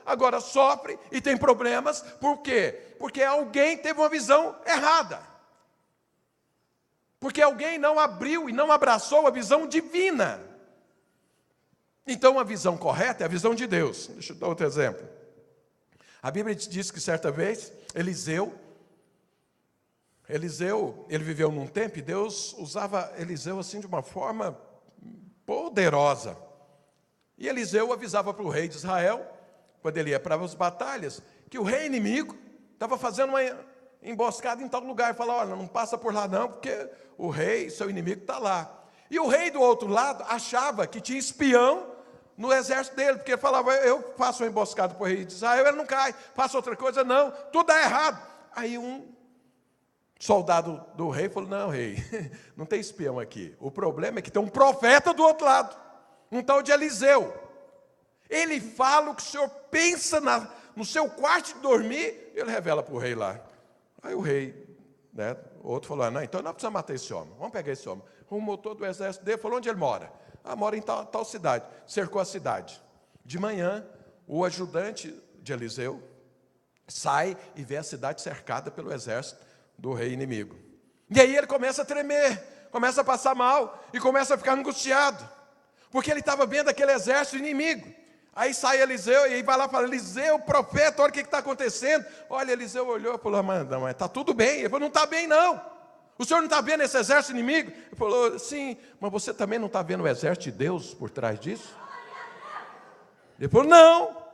agora sofre e tem problemas. Por quê? Porque alguém teve uma visão errada. Porque alguém não abriu e não abraçou a visão divina. Então, a visão correta é a visão de Deus. Deixa eu dar outro exemplo. A Bíblia diz que certa vez, Eliseu, ele viveu num tempo e Deus usava Eliseu assim de uma forma poderosa. E Eliseu avisava para o rei de Israel, quando ele ia para as batalhas, que o rei inimigo estava fazendo uma emboscada em tal lugar. Ele falava: olha, não passa por lá não, porque o rei, seu inimigo, está lá. E o rei do outro lado achava que tinha espião no exército dele, porque ele falava: eu faço uma emboscada para o rei de Israel, ele não cai, faço outra coisa, não, tudo dá errado. Aí um soldado do rei falou: não, rei, não tem espião aqui. O problema é que tem um profeta do outro lado, um tal de Eliseu. Ele fala o que o senhor pensa no seu quarto de dormir, ele revela para o rei lá. Aí o rei, o outro falou: não, então nós precisamos matar esse homem, vamos pegar esse homem. Rumou todo o exército dele, falou: onde ele mora? Mora em tal cidade. Cercou a cidade. De manhã, o ajudante de Eliseu sai e vê a cidade cercada pelo exército do rei inimigo. E aí ele começa a tremer, começa a passar mal e começa a ficar angustiado, porque ele estava vendo aquele exército inimigo. Aí sai Eliseu e aí vai lá e fala: Eliseu, profeta, olha o que está acontecendo. Olha, Eliseu olhou e falou: mas está tudo bem. Ele falou: não está bem não. O senhor não está vendo esse exército inimigo? Ele falou: sim, mas você também não está vendo o exército de Deus por trás disso? Ele falou: não.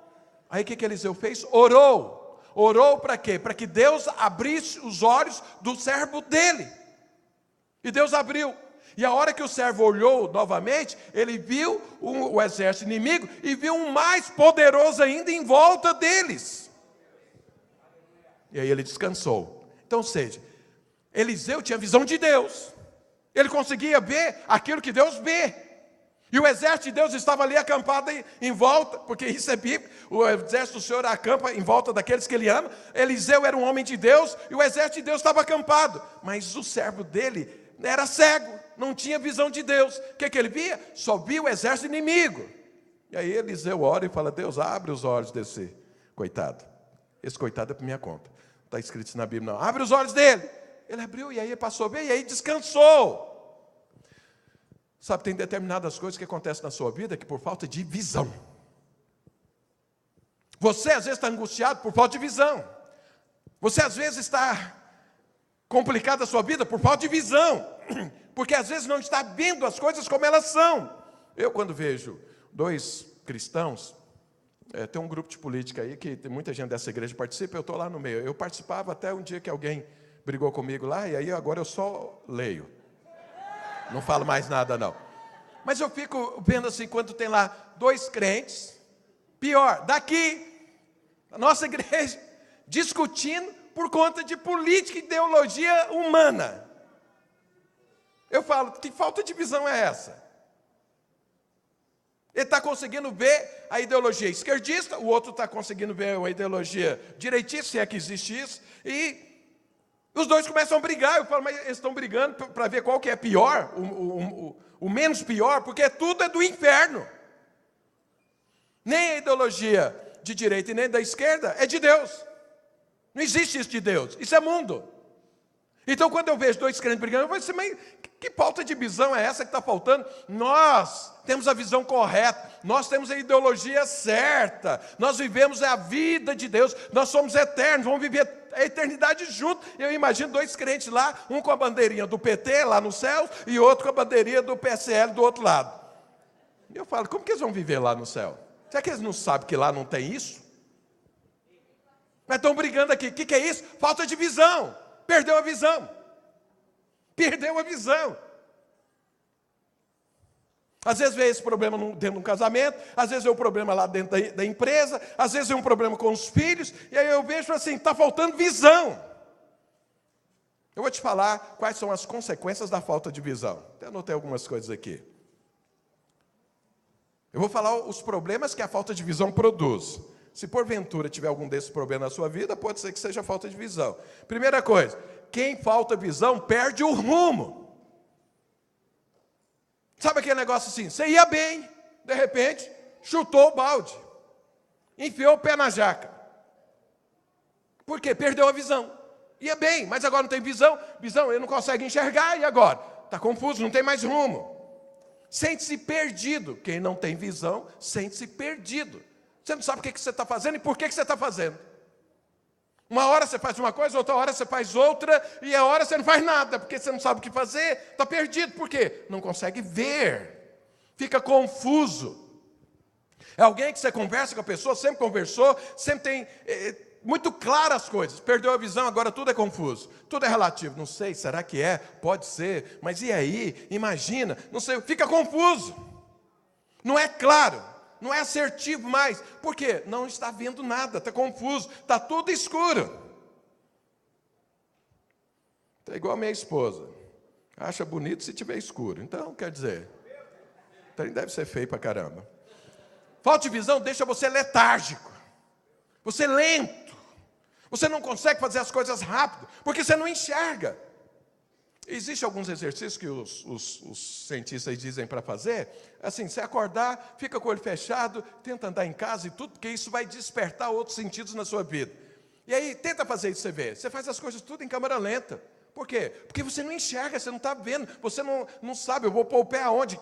Aí o que Eliseu fez? Orou para quê? Para que Deus abrisse os olhos do servo dele. E Deus abriu. E a hora que o servo olhou novamente, ele viu o exército inimigo e viu um mais poderoso ainda em volta deles. E aí ele descansou. Então, ou seja, Eliseu tinha visão de Deus. Ele conseguia ver aquilo que Deus vê. E o exército de Deus estava ali acampado em volta, porque isso é bíblico. O exército do Senhor acampa em volta daqueles que ele ama. Eliseu era um homem de Deus e o exército de Deus estava acampado. Mas o servo dele era cego, não tinha visão de Deus. O que ele via? Só via o exército inimigo. E aí Eliseu ora e fala: Deus, abre os olhos desse coitado. Esse coitado é por minha conta. Não está escrito isso na Bíblia, não. Abre os olhos dele. Ele abriu e aí ele passou bem e aí descansou. Sabe, tem determinadas coisas que acontecem na sua vida que por falta de visão. Você às vezes está angustiado por falta de visão. Você às vezes está complicado a sua vida por falta de visão. Porque às vezes não está vendo as coisas como elas são. Eu quando vejo dois cristãos, tem um grupo de política aí que tem muita gente dessa igreja que participa, eu estou lá no meio. Eu participava até um dia que alguém brigou comigo lá, e aí agora eu só leio. Não falo mais nada, não. Mas eu fico vendo assim, quando tem lá dois crentes, pior, daqui, na nossa igreja, discutindo por conta de política e ideologia humana. Eu falo: que falta de visão é essa? Ele está conseguindo ver a ideologia esquerdista, o outro está conseguindo ver a ideologia direitista, se é que existe isso, e os dois começam a brigar. Eu falo: mas eles estão brigando para ver qual que é pior, o menos pior, porque tudo é do inferno. Nem a ideologia de direita e nem da esquerda é de Deus. Não existe isso de Deus, isso é mundo. Então quando eu vejo dois crentes brigando, eu falo assim: mas que falta de visão é essa que está faltando? Nós temos a visão correta, nós temos a ideologia certa, nós vivemos a vida de Deus, nós somos eternos, vamos viver a eternidade juntos. Eu imagino dois crentes lá, um com a bandeirinha do PT lá no céu e outro com a bandeirinha do PSL do outro lado. E eu falo: como que eles vão viver lá no céu? Será que eles não sabem que lá não tem isso? Mas estão brigando aqui. O que é isso? Falta de visão. Perdeu a visão. Perdeu a visão. Às vezes vem esse problema dentro de um casamento, às vezes vem um problema lá dentro da empresa, às vezes vem um problema com os filhos, e aí eu vejo assim, está faltando visão. Eu vou te falar quais são as consequências da falta de visão. Até anotei algumas coisas aqui. Eu vou falar os problemas que a falta de visão produz. Se porventura tiver algum desses problemas na sua vida, pode ser que seja falta de visão. Primeira coisa, quem falta visão perde o rumo. Sabe aquele negócio assim, você ia bem, de repente, chutou o balde. enfiou o pé na jaca. Por quê? Perdeu a visão. Ia bem, mas agora não tem visão, ele não consegue enxergar, e agora? Está confuso, não tem mais rumo. Sente-se perdido. Quem não tem visão, sente-se perdido. Você não sabe o que você está fazendo e por que você está fazendo. Uma hora você faz uma coisa, outra hora você faz outra, e a hora você não faz nada, porque você não sabe o que fazer, está perdido. Por quê? Não consegue ver, fica confuso. É alguém que você conversa com a pessoa, sempre conversou, sempre tem muito claras as coisas. Perdeu a visão, agora tudo é confuso, tudo é relativo. Não sei, será que é? Pode ser, mas e aí? Imagina, não sei, fica confuso. Não é claro, não é assertivo mais. Por quê? Não está vendo nada, está confuso, está tudo escuro. Está igual a minha esposa, acha bonito se tiver escuro. Então, quer dizer, então deve ser feio pra caramba. Falta de visão deixa você letárgico, você lento, você não consegue fazer as coisas rápido, porque você não enxerga. Existem alguns exercícios que os cientistas dizem para fazer, assim, você acordar, fica com o olho fechado, tenta andar em casa e tudo, porque isso vai despertar outros sentidos na sua vida. E aí, tenta fazer isso, você vê, você faz as coisas tudo em câmera lenta. Por quê? Porque você não enxerga, você não está vendo, você não sabe, eu vou pôr o pé aonde,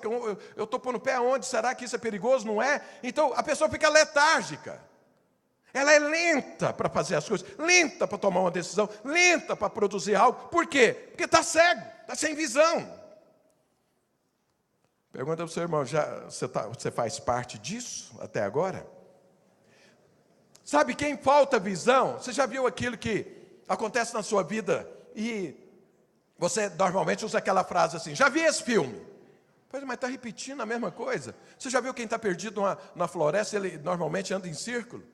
eu estou pondo o pé aonde, será que isso é perigoso? Não é? Então, a pessoa fica letárgica. Ela é lenta para fazer as coisas, lenta para tomar uma decisão, lenta para produzir algo. Por quê? Porque está cego, está sem visão. Pergunta para o seu irmão, você faz parte disso até agora? Sabe quem falta visão? Você já viu aquilo que acontece na sua vida e você normalmente usa aquela frase assim, já vi esse filme. Pois, mas está repetindo a mesma coisa. Você já viu quem está perdido na floresta, ele normalmente anda em círculo?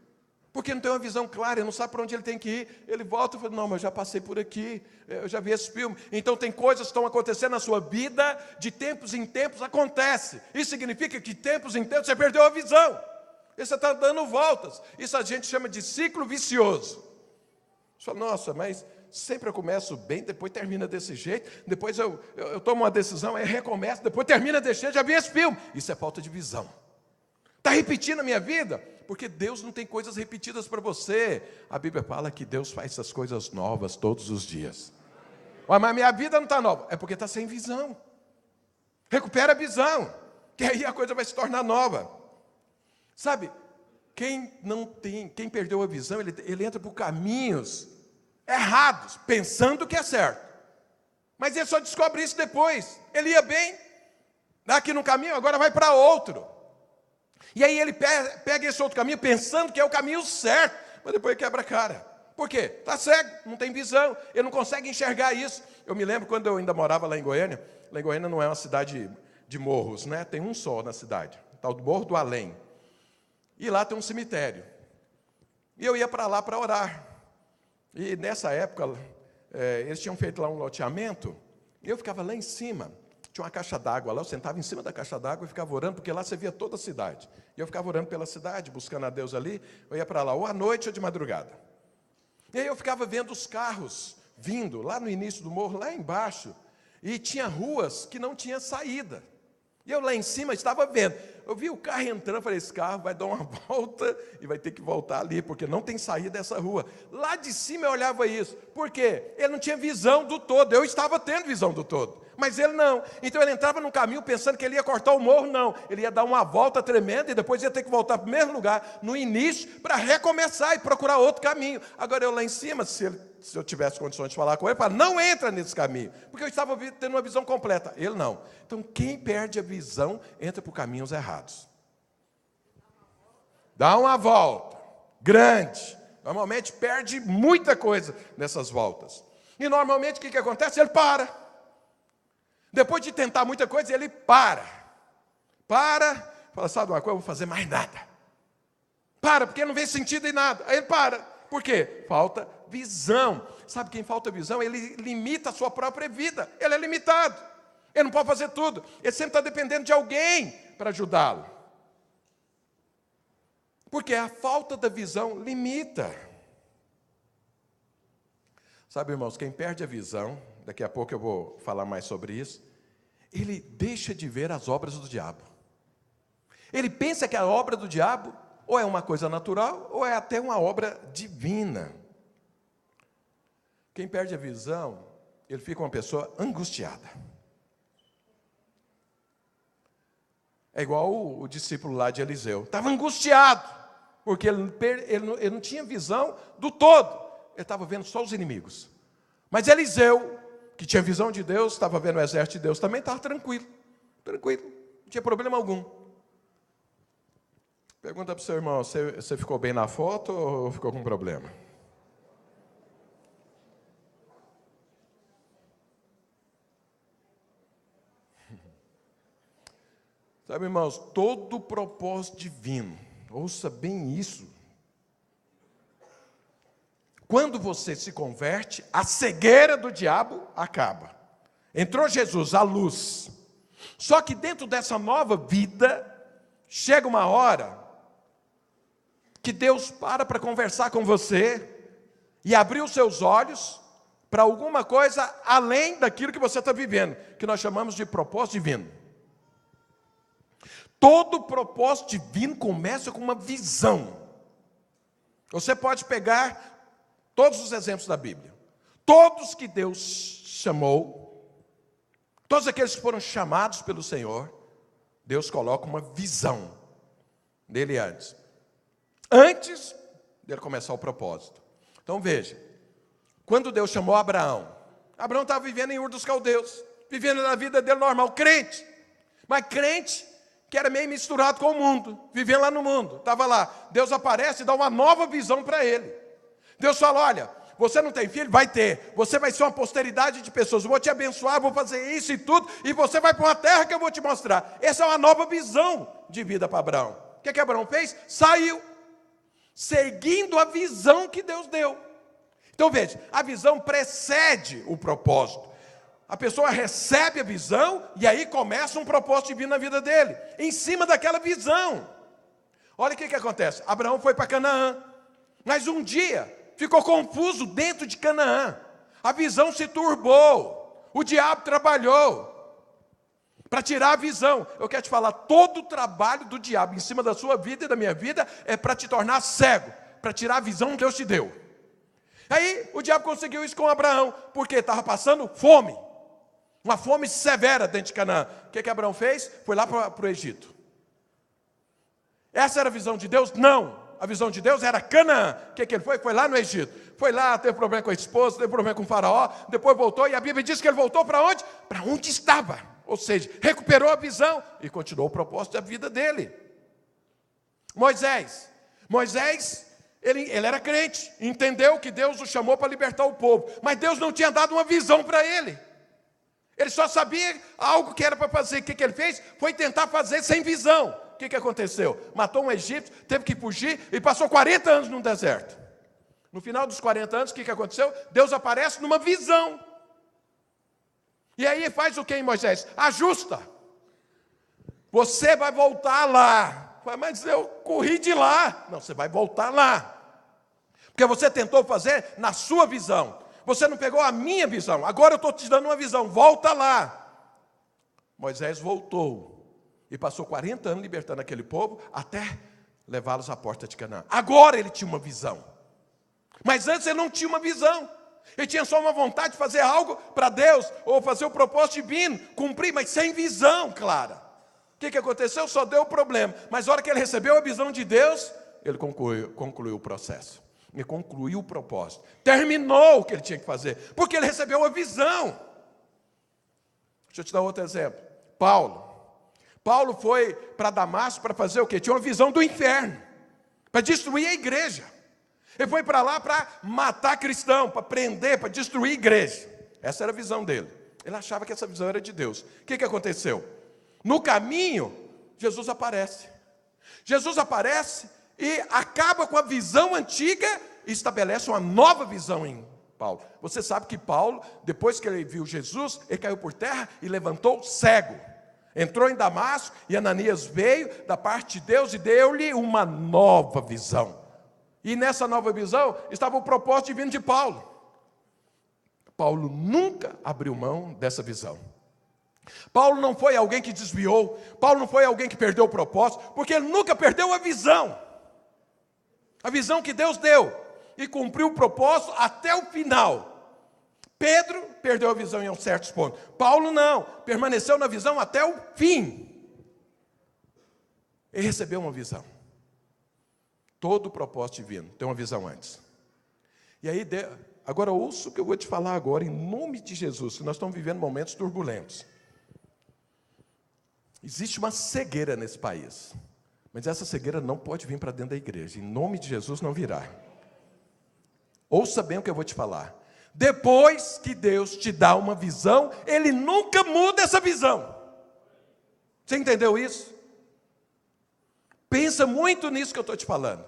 Porque não tem uma visão clara, ele não sabe para onde ele tem que ir. Ele volta e fala, não, mas eu já passei por aqui, eu já vi esse filme. Então tem coisas que estão acontecendo na sua vida, de tempos em tempos acontece. Isso significa que de tempos em tempos você perdeu a visão. E você está dando voltas. Isso a gente chama de ciclo vicioso. Você fala, nossa, mas sempre eu começo bem, depois termina desse jeito, depois eu tomo uma decisão, aí recomeço, depois termina desse jeito, já vi esse filme. Isso é falta de visão. Está repetindo a minha vida? Porque Deus não tem coisas repetidas para você. A Bíblia fala que Deus faz essas coisas novas todos os dias. Mas minha vida não está nova. É porque está sem visão. Recupera a visão, que aí a coisa vai se tornar nova. Sabe, quem perdeu a visão, ele entra por caminhos errados, pensando que é certo. Mas ele só descobre isso depois. Ele ia bem, aqui no caminho, agora vai para outro. E aí ele pega esse outro caminho pensando que é o caminho certo, mas depois quebra a cara. Por quê? Está cego, não tem visão, ele não consegue enxergar isso. Eu me lembro quando eu ainda morava lá em Goiânia não é uma cidade de morros, né? Tem um só na cidade, tal do Morro do Além. E lá tem um cemitério. E eu ia para lá para orar. E nessa época, eles tinham feito lá um loteamento, e eu ficava lá em cima. Tinha uma caixa d'água lá, eu sentava em cima da caixa d'água e ficava orando, porque lá você via toda a cidade. E eu ficava orando pela cidade, buscando a Deus ali, eu ia para lá, ou à noite ou de madrugada. E aí eu ficava vendo os carros vindo, lá no início do morro, lá embaixo, e tinha ruas que não tinha saída. E eu lá em cima estava vendo, eu vi o carro entrando, falei, esse carro vai dar uma volta e vai ter que voltar ali, porque não tem saída dessa rua. Lá de cima eu olhava isso, por quê? Ele não tinha visão do todo, eu estava tendo visão do todo. Mas ele não, então ele entrava no caminho pensando que ele ia cortar o morro, não, ele ia dar uma volta tremenda e depois ia ter que voltar para o mesmo lugar, no início, para recomeçar e procurar outro caminho. Agora eu lá em cima, se eu tivesse condições de falar com ele, eu falava, não entra nesse caminho, porque eu estava tendo uma visão completa, ele não. Então quem perde a visão, entra por caminhos errados. Dá uma volta, grande, normalmente perde muita coisa nessas voltas. E normalmente o que acontece? Ele para. Depois de tentar muita coisa, ele para, fala, sabe uma coisa, eu vou fazer mais nada. Para, porque não vê sentido em nada. Aí ele para, por quê? Falta visão. Sabe quem falta visão? Ele limita a sua própria vida, ele é limitado. Ele não pode fazer tudo, ele sempre está dependendo de alguém para ajudá-lo. Porque a falta da visão limita. Sabe, irmãos, quem perde a visão, daqui a pouco eu vou falar mais sobre isso, ele deixa de ver as obras do diabo. Ele pensa que a obra do diabo ou é uma coisa natural, ou é até uma obra divina. Quem perde a visão, ele fica uma pessoa angustiada. É igual o discípulo lá de Eliseu. Estava angustiado, porque ele não tinha visão do todo. Ele estava vendo só os inimigos. Mas Eliseu, que tinha visão de Deus, estava vendo o exército de Deus também, estava tranquilo. Tranquilo, não tinha problema algum. Pergunta para o seu irmão, você ficou bem na foto ou ficou com problema? Sabe, irmãos, todo propósito divino, ouça bem isso. Quando você se converte, a cegueira do diabo acaba. Entrou Jesus, a luz. Só que dentro dessa nova vida, chega uma hora que Deus para conversar com você e abrir os seus olhos para alguma coisa além daquilo que você está vivendo, que nós chamamos de propósito divino. Todo propósito divino começa com uma visão. Você pode pegar todos os exemplos da Bíblia. Todos que Deus chamou, todos aqueles que foram chamados pelo Senhor, Deus coloca uma visão dele antes. Antes dele começar o propósito. Então veja, quando Deus chamou Abraão, Abraão estava vivendo em Ur dos Caldeus, vivendo na vida dele normal, crente. Mas crente que era meio misturado com o mundo, vivendo lá no mundo. Estava lá, Deus aparece e dá uma nova visão para ele. Deus fala, olha, você não tem filho? Vai ter. Você vai ser uma posteridade de pessoas. Eu vou te abençoar, vou fazer isso e tudo, e você vai para uma terra que eu vou te mostrar. Essa é uma nova visão de vida para Abraão. O que Abraão fez? Saiu, seguindo a visão que Deus deu. Então veja, a visão precede o propósito. A pessoa recebe a visão e aí começa um propósito divino na vida dele, em cima daquela visão. Olha o que acontece. Abraão foi para Canaã, mas um dia ficou confuso dentro de Canaã. A visão se turbou, o diabo trabalhou para tirar a visão. Eu quero te falar, todo o trabalho do diabo em cima da sua vida e da minha vida é para te tornar cego, para tirar a visão que Deus te deu. Aí o diabo conseguiu isso com Abraão, porque estava passando fome. Uma fome severa dentro de Canaã. O que Abraão fez? Foi lá para o Egito. Essa era a visão de Deus? Não. A visão de Deus era Canaã. O que ele foi? Foi lá no Egito. Foi lá, teve problema com a esposa, teve problema com o faraó, depois voltou, e a Bíblia diz que ele voltou para onde? Para onde estava. Ou seja, recuperou a visão e continuou o propósito da vida dele. Moisés, ele era crente, entendeu que Deus o chamou para libertar o povo, mas Deus não tinha dado uma visão para ele. Ele só sabia algo que era para fazer. O que ele fez? Foi tentar fazer sem visão. O que aconteceu? Matou um egípcio, teve que fugir e passou 40 anos no deserto. No final dos 40 anos, o que aconteceu? Deus aparece numa visão. E aí faz o que em Moisés? Ajusta. Você vai voltar lá. Mas eu corri de lá. Não, você vai voltar lá. Porque você tentou fazer na sua visão. Você não pegou a minha visão. Agora eu estou te dando uma visão. Volta lá. Moisés voltou. E passou 40 anos libertando aquele povo, até levá-los à porta de Canaã. Agora ele tinha uma visão. Mas antes ele não tinha uma visão. Ele tinha só uma vontade de fazer algo para Deus, ou fazer o propósito divino, cumprir, mas sem visão clara. O que aconteceu? Só deu o problema. Mas na hora que ele recebeu a visão de Deus, ele concluiu o processo. Ele concluiu o propósito. Terminou o que ele tinha que fazer, porque ele recebeu a visão. Deixa eu te dar outro exemplo. Paulo foi para Damasco para fazer o quê? Tinha uma visão do inferno, para destruir a igreja. Ele foi para lá para matar cristão, para prender, para destruir a igreja. Essa era a visão dele. Ele achava que essa visão era de Deus. O que aconteceu? No caminho, Jesus aparece. Jesus aparece e acaba com a visão antiga e estabelece uma nova visão em Paulo. Você sabe que Paulo, depois que ele viu Jesus, ele caiu por terra e levantou cego. Entrou em Damasco e Ananias veio da parte de Deus e deu-lhe uma nova visão. E nessa nova visão estava o propósito divino de Paulo. Paulo nunca abriu mão dessa visão. Paulo não foi alguém que desviou. Paulo não foi alguém que perdeu o propósito, porque ele nunca perdeu a visão. A visão que Deus deu e cumpriu o propósito até o final. Pedro perdeu a visão em um certo ponto. Paulo não, permaneceu na visão até o fim. Ele recebeu uma visão. Todo o propósito divino tem uma visão antes. E aí, agora ouça o que eu vou te falar agora, em nome de Jesus, que nós estamos vivendo momentos turbulentos. Existe uma cegueira nesse país, mas essa cegueira não pode vir para dentro da igreja. Em nome de Jesus não virá. Ouça bem o que eu vou te falar. Depois que Deus te dá uma visão, Ele nunca muda essa visão. Você entendeu isso? Pensa muito nisso que eu estou te falando.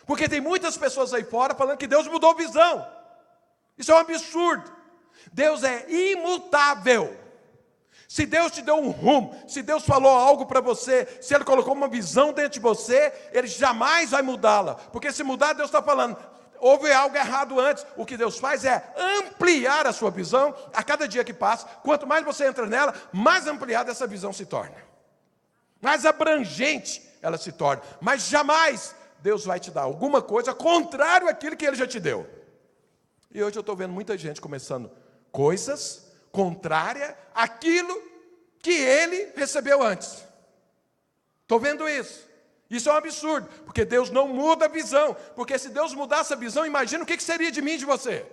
Porque tem muitas pessoas aí fora falando que Deus mudou a visão. Isso é um absurdo. Deus é imutável. Se Deus te deu um rumo, se Deus falou algo para você, se Ele colocou uma visão dentro de você, Ele jamais vai mudá-la. Porque se mudar, Deus está falando, houve algo errado antes. O que Deus faz é ampliar a sua visão a cada dia que passa. Quanto mais você entra nela, mais ampliada essa visão se torna. Mais abrangente ela se torna. Mas jamais Deus vai te dar alguma coisa contrário àquilo que Ele já te deu. E hoje eu estou vendo muita gente começando coisas contrárias àquilo que Ele recebeu antes. Estou vendo isso. Isso é um absurdo, porque Deus não muda a visão. Porque se Deus mudasse a visão, imagina o que seria de mim e de você.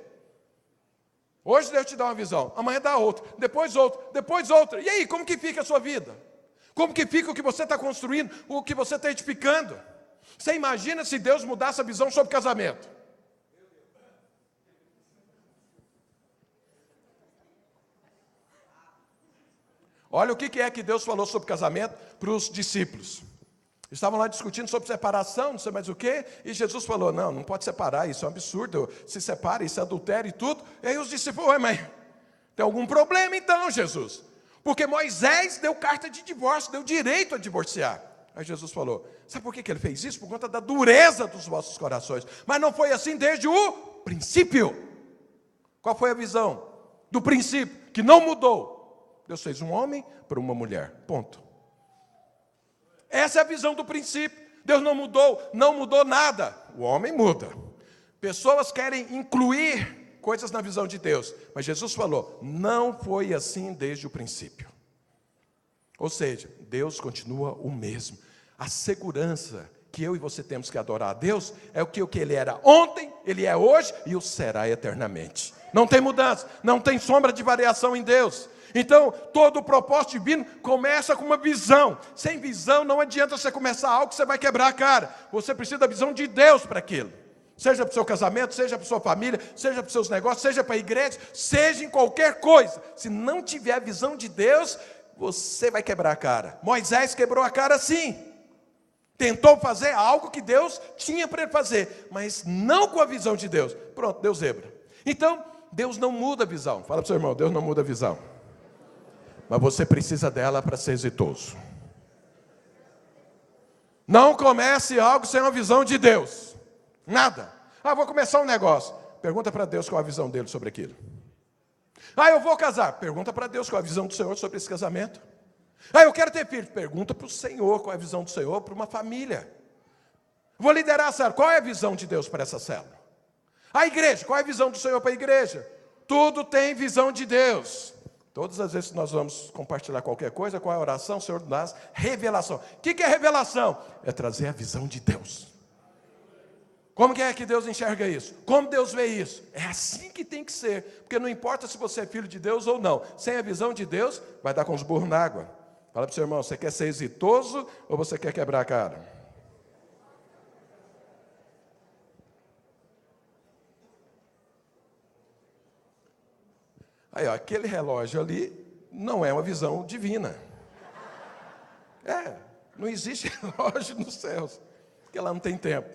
Hoje Deus te dá uma visão, amanhã dá outra, depois outra. E aí, como que fica a sua vida? Como que fica o que você está construindo, o que você está edificando? Você imagina se Deus mudasse a visão sobre casamento? Olha o que é que Deus falou sobre casamento para os discípulos. Estavam lá discutindo sobre separação, não sei mais o quê, e Jesus falou, não pode separar, isso é um absurdo, se separa, isso é adultério e tudo. E aí os discípulos, ué, mas tem algum problema então, Jesus? Porque Moisés deu carta de divórcio, deu direito a divorciar. Aí Jesus falou, sabe por que ele fez isso? Por conta da dureza dos vossos corações. Mas não foi assim desde o princípio. Qual foi a visão do princípio? Que não mudou. Deus fez um homem para uma mulher, ponto. Essa é a visão do princípio. Deus não mudou nada. O homem muda. Pessoas querem incluir coisas na visão de Deus. Mas Jesus falou, não foi assim desde o princípio. Ou seja, Deus continua o mesmo. A segurança que eu e você temos que adorar a Deus é o que Ele era ontem, Ele é hoje e o será eternamente. Não tem mudança, não tem sombra de variação em Deus. Então, todo o propósito divino começa com uma visão. Sem visão, não adianta você começar algo que você vai quebrar a cara. Você precisa da visão de Deus para aquilo. Seja para o seu casamento, seja para a sua família, seja para os seus negócios, seja para a igreja, seja em qualquer coisa. Se não tiver a visão de Deus, você vai quebrar a cara. Moisés quebrou a cara sim. Tentou fazer algo que Deus tinha para ele fazer, mas não com a visão de Deus. Pronto, deu zebra. Então, Deus não muda a visão. Fala para o seu irmão, Deus não muda a visão. Mas você precisa dela para ser exitoso. Não comece algo sem uma visão de Deus. Nada. Vou começar um negócio. Pergunta para Deus qual a visão dele sobre aquilo. Eu vou casar. Pergunta para Deus qual a visão do Senhor sobre esse casamento. Eu quero ter filho. Pergunta para o Senhor qual é a visão do Senhor para uma família. Vou liderar a célula. Qual é a visão de Deus para essa célula? A igreja. Qual é a visão do Senhor para a igreja? Tudo tem visão de Deus. Todas as vezes que nós vamos compartilhar qualquer coisa, qual é a oração? O Senhor dá revelação. O que é revelação? É trazer a visão de Deus. Como que é que Deus enxerga isso? Como Deus vê isso? É assim que tem que ser. Porque não importa se você é filho de Deus ou não. Sem a visão de Deus, vai dar com os burros na água. Fala para o seu irmão, você quer ser exitoso ou você quer quebrar a cara? Aí, aquele relógio ali não é uma visão divina. Não existe relógio nos céus, porque lá não tem tempo.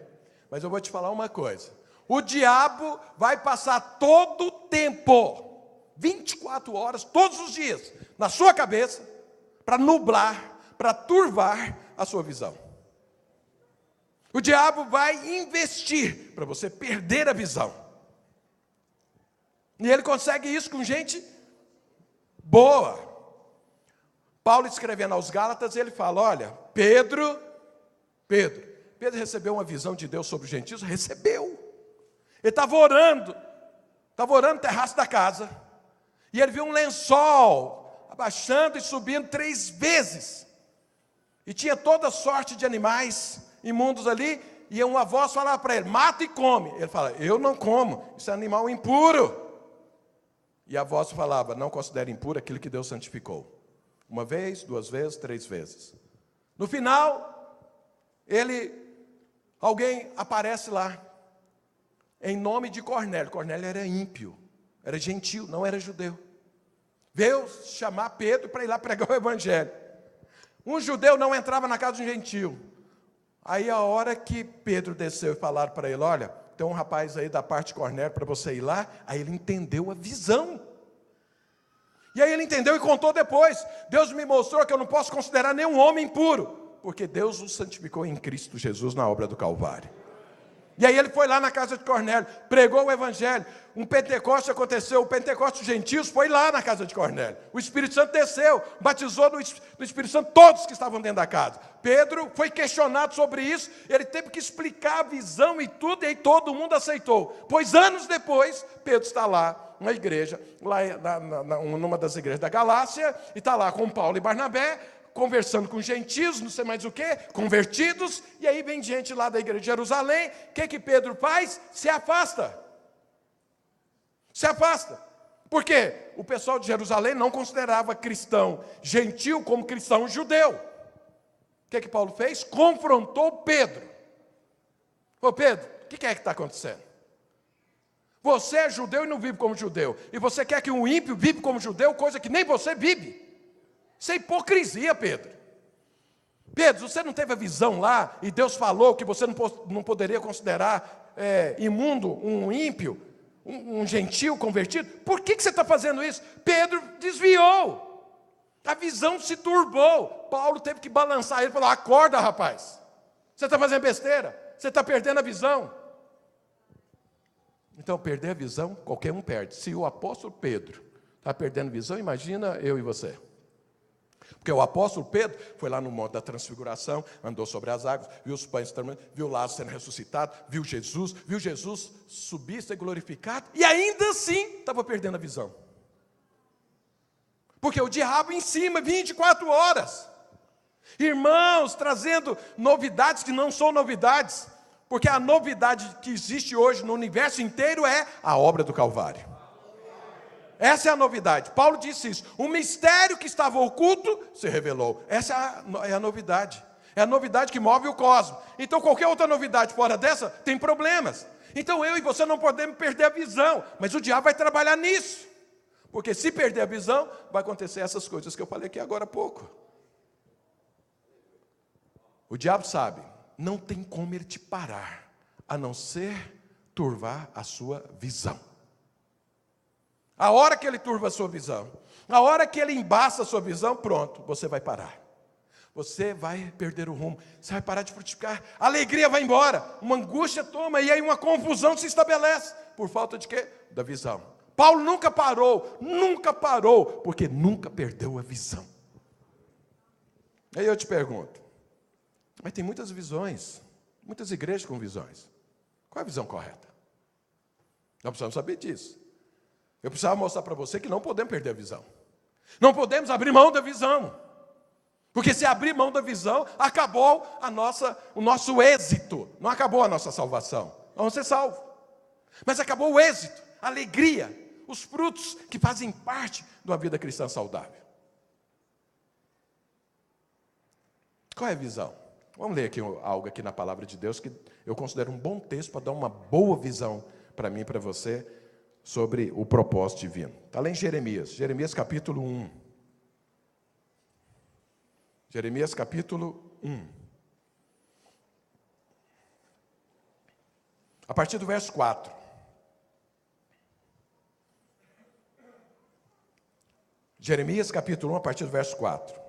Mas eu vou te falar uma coisa. O diabo vai passar todo o tempo, 24 horas, todos os dias, na sua cabeça, para nublar, para turvar a sua visão. O diabo vai investir para você perder a visão. E ele consegue isso com gente boa. Paulo escrevendo aos Gálatas, ele fala, olha, Pedro, Pedro recebeu uma visão de Deus sobre os gentios? Recebeu. Ele estava orando no terraço da casa, e ele viu um lençol abaixando e subindo 3 vezes, e tinha toda sorte de animais imundos ali, e uma voz falava para ele: mata e come. Ele fala: eu não como, isso é animal impuro. E a voz falava: não considere impuro aquilo que Deus santificou. 1 vez, 2 vezes, 3 vezes. No final, alguém aparece lá, em nome de Cornélio. Cornélio era ímpio, era gentil, não era judeu. Veio chamar Pedro para ir lá pregar o evangelho. Um judeu não entrava na casa de um gentil. Aí a hora que Pedro desceu e falaram para ele: olha, tem um rapaz aí da parte de Cornélio para você ir lá. Aí ele entendeu a visão. E aí ele entendeu e contou depois: Deus me mostrou que eu não posso considerar nenhum homem impuro, porque Deus o santificou em Cristo Jesus na obra do Calvário. E aí ele foi lá na casa de Cornélio, pregou o evangelho. Um Pentecoste aconteceu, o Pentecoste dos gentios foi lá na casa de Cornélio. O Espírito Santo desceu, batizou no Espírito Santo todos que estavam dentro da casa. Pedro foi questionado sobre isso, ele teve que explicar a visão e tudo, e aí todo mundo aceitou. Pois anos depois, Pedro está lá na igreja, lá numa das igrejas da Galácia, e está lá com Paulo e Barnabé, conversando com gentios, não sei mais o que, convertidos, e aí vem gente lá da igreja de Jerusalém. O que Pedro faz? Se afasta. Se afasta. Por quê? O pessoal de Jerusalém não considerava cristão gentil como cristão judeu. O que Paulo fez? Confrontou Pedro. Ô Pedro, o que é que está acontecendo? Você é judeu e não vive como judeu, e você quer que um ímpio vive como judeu, coisa que nem você vive. Isso é hipocrisia, Pedro. Pedro, você não teve a visão lá, e Deus falou que você não poderia considerar imundo um ímpio, um gentil convertido? Por que você está fazendo isso? Pedro desviou, a visão se turbou. Paulo teve que balançar ele e falar: acorda, rapaz, você está fazendo besteira, você está perdendo a visão. Então, perder a visão, qualquer um perde. Se o apóstolo Pedro está perdendo visão, imagina eu e você. Porque o apóstolo Pedro foi lá no Monte da Transfiguração, andou sobre as águas, viu os pães transformados, viu Lázaro sendo ressuscitado, viu Jesus subir, ser glorificado, e ainda assim estava perdendo a visão. Porque o diabo em cima, 24 horas. Irmãos, trazendo novidades que não são novidades, porque a novidade que existe hoje no universo inteiro é a obra do Calvário. Essa é a novidade. Paulo disse isso. O mistério que estava oculto se revelou. Essa é a novidade. É a novidade que move o cosmos. Então, qualquer outra novidade fora dessa tem problemas. Então, eu e você não podemos perder a visão. Mas o diabo vai trabalhar nisso. Porque se perder a visão, vai acontecer essas coisas que eu falei aqui agora há pouco. O diabo sabe, não tem como ele te parar, a não ser turvar a sua visão. A hora que ele turva a sua visão, a hora que ele embaça a sua visão, pronto, você vai parar. Você vai perder o rumo, você vai parar de frutificar, a alegria vai embora, uma angústia toma, e aí uma confusão se estabelece. Por falta de quê? Da visão. Paulo nunca parou, porque nunca perdeu a visão. Aí eu te pergunto, mas tem muitas visões, muitas igrejas com visões. Qual é a visão correta? Nós precisamos saber disso. Eu precisava mostrar para você que não podemos perder a visão. Não podemos abrir mão da visão. Porque se abrir mão da visão, acabou o nosso êxito. Não acabou a nossa salvação. Nós vamos ser salvos. Mas acabou o êxito, a alegria, os frutos que fazem parte de uma vida cristã saudável. Qual é a visão? Vamos ler aqui algo aqui na palavra de Deus que eu considero um bom texto para dar uma boa visão para mim e para você sobre o propósito divino. Está lá em Jeremias capítulo 1. Jeremias capítulo 1. A partir do verso 4. Jeremias capítulo 1, a partir do verso 4.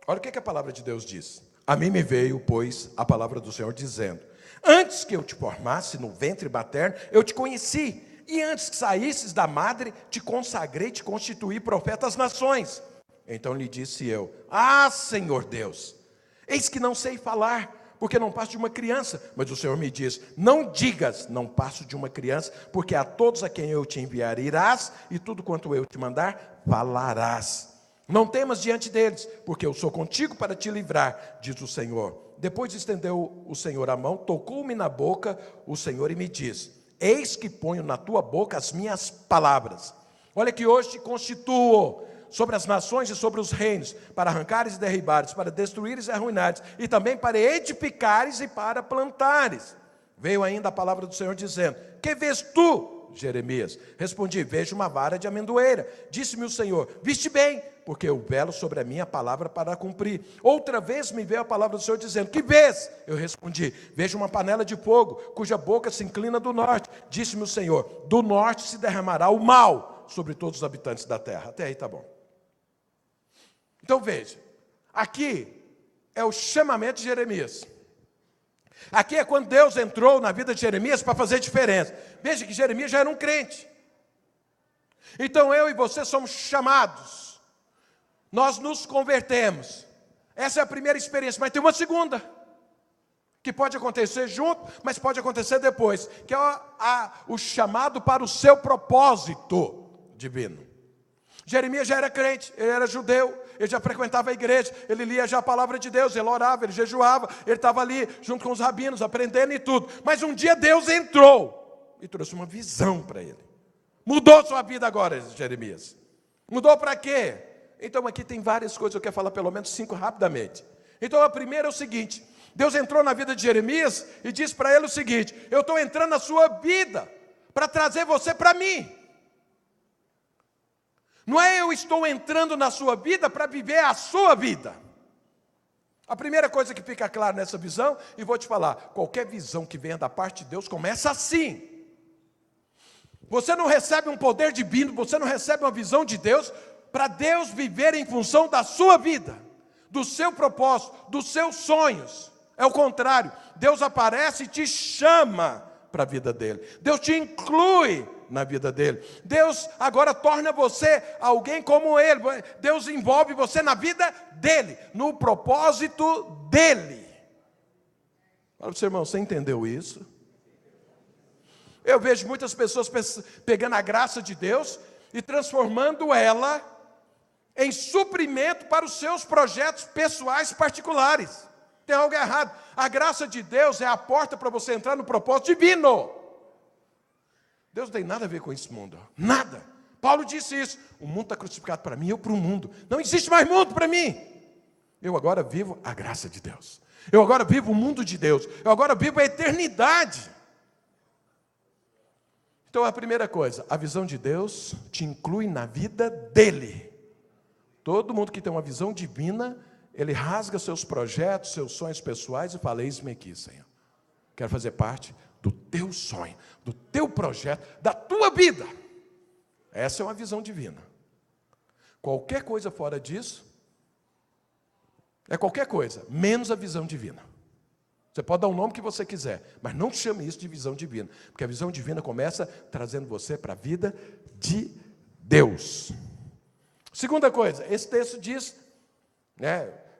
Olha o que a palavra de Deus diz. A mim me veio, pois, a palavra do Senhor dizendo: antes que eu te formasse no ventre materno, eu te conheci. E antes que saísses da madre, te consagrei, te constituí profeta às nações. Então lhe disse eu: ah, Senhor Deus, eis que não sei falar, porque não passo de uma criança. Mas o Senhor me diz, não digas, não passo de uma criança, porque a todos a quem eu te enviar irás, e tudo quanto eu te mandar, falarás. Não temas diante deles, porque eu sou contigo para te livrar, diz o Senhor. Depois estendeu o Senhor a mão, tocou-me na boca o Senhor e me diz, eis que ponho na tua boca as minhas palavras. Olha que hoje te constituo sobre as nações e sobre os reinos, para arrancares e derribares, para destruires e arruinares, e também para edificares e para plantares. Veio ainda a palavra do Senhor dizendo, que vês tu, Jeremias? Respondi, vejo uma vara de amendoeira. Disse-me o Senhor, viste bem, porque eu velo sobre a minha palavra para cumprir. Outra vez me veio a palavra do Senhor dizendo, que vês? Eu respondi, vejo uma panela de fogo, cuja boca se inclina do norte. Disse-me o Senhor, do norte se derramará o mal sobre todos os habitantes da terra. Até aí tá bom. Então veja, aqui é o chamamento de Jeremias. Aqui é quando Deus entrou na vida de Jeremias para fazer diferença. Veja que Jeremias já era um crente. Então eu e você somos chamados. Nós nos convertemos. Essa é a primeira experiência, mas tem uma segunda. Que pode acontecer junto, mas pode acontecer depois. Que é o chamado para o seu propósito divino. Jeremias já era crente, ele era judeu, ele já frequentava a igreja, ele lia já a palavra de Deus, ele orava, ele jejuava, ele estava ali junto com os rabinos, aprendendo e tudo. Mas um dia Deus entrou e trouxe uma visão para ele. Mudou sua vida agora, Jeremias. Mudou para quê? Então aqui tem várias coisas, eu quero falar pelo menos 5 rapidamente. Então a primeira é o seguinte, Deus entrou na vida de Jeremias e disse para ele o seguinte, eu estou entrando na sua vida para trazer você para mim. Não é eu estou entrando na sua vida para viver a sua vida. A primeira coisa que fica clara nessa visão, e vou te falar, qualquer visão que venha da parte de Deus começa assim. Você não recebe um poder divino, você não recebe uma visão de Deus para Deus viver em função da sua vida, do seu propósito, dos seus sonhos. É o contrário, Deus aparece e te chama para a vida dele. Deus te inclui na vida dele. Deus agora torna você alguém como ele. Deus envolve você na vida dele, no propósito dele. Fala para o seu irmão, você entendeu isso? Eu vejo muitas pessoas pegando a graça de Deus e transformando ela em suprimento para os seus projetos pessoais particulares. Tem algo errado. A graça de Deus é a porta para você entrar no propósito divino. Deus não tem nada a ver com esse mundo. Nada. Paulo disse isso. O mundo está crucificado para mim, eu para o mundo. Não existe mais mundo para mim. Eu agora vivo a graça de Deus. Eu agora vivo o mundo de Deus. Eu agora vivo a eternidade. Então a primeira coisa, a visão de Deus te inclui na vida dele. Todo mundo que tem uma visão divina, ele rasga seus projetos, seus sonhos pessoais e fala, eis-me aqui, Senhor. Quero fazer parte do teu sonho, do teu projeto, da tua vida. Essa é uma visão divina. Qualquer coisa fora disso, é qualquer coisa, menos a visão divina. Você pode dar o nome que você quiser, mas não chame isso de visão divina, porque a visão divina começa trazendo você para a vida de Deus. Segunda coisa, esse texto diz,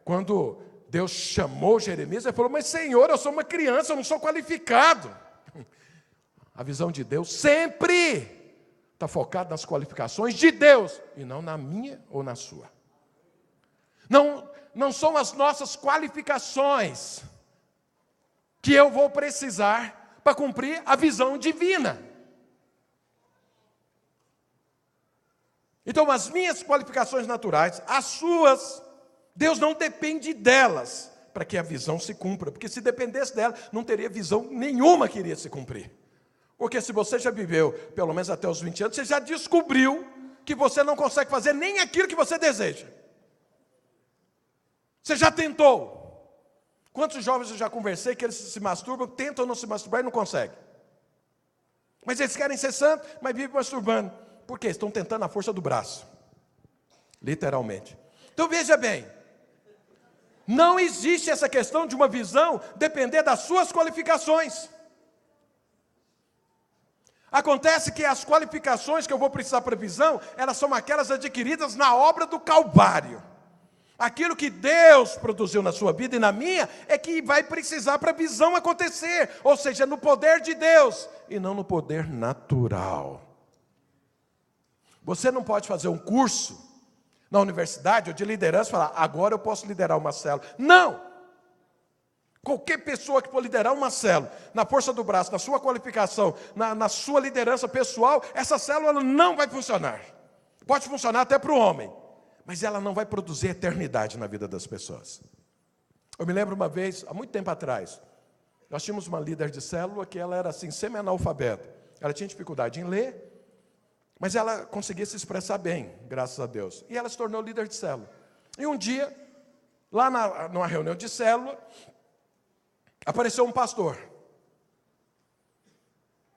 quando Deus chamou Jeremias, ele falou, mas Senhor, eu sou uma criança, eu não sou qualificado. A visão de Deus sempre está focada nas qualificações de Deus, e não na minha ou na sua. Não são as nossas qualificações que eu vou precisar para cumprir a visão divina. Então, as minhas qualificações naturais, as suas, Deus não depende delas para que a visão se cumpra. Porque se dependesse dela, não teria visão nenhuma que iria se cumprir. Porque se você já viveu, pelo menos até os 20 anos, você já descobriu que você não consegue fazer nem aquilo que você deseja. Você já tentou. Quantos jovens eu já conversei que eles se masturbam, tentam não se masturbar e não conseguem. Mas eles querem ser santos, mas vivem masturbando. Por quê? Estão tentando a força do braço. Literalmente. Então veja bem. Não existe essa questão de uma visão depender das suas qualificações. Acontece que as qualificações que eu vou precisar para a visão, elas são aquelas adquiridas na obra do Calvário. Aquilo que Deus produziu na sua vida e na minha é que vai precisar para a visão acontecer. Ou seja, no poder de Deus e não no poder natural. Você não pode fazer um curso na universidade ou de liderança e falar, agora eu posso liderar uma célula. Não! Qualquer pessoa que for liderar uma célula, na força do braço, na sua qualificação, na sua liderança pessoal, essa célula não vai funcionar. Pode funcionar até para o homem, mas ela não vai produzir eternidade na vida das pessoas. Eu me lembro uma vez, há muito tempo atrás, nós tínhamos uma líder de célula que ela era assim, semi-analfabeta. Ela tinha dificuldade em ler, mas ela conseguia se expressar bem, graças a Deus. E ela se tornou líder de célula. E um dia, lá numa reunião de célula, apareceu um pastor.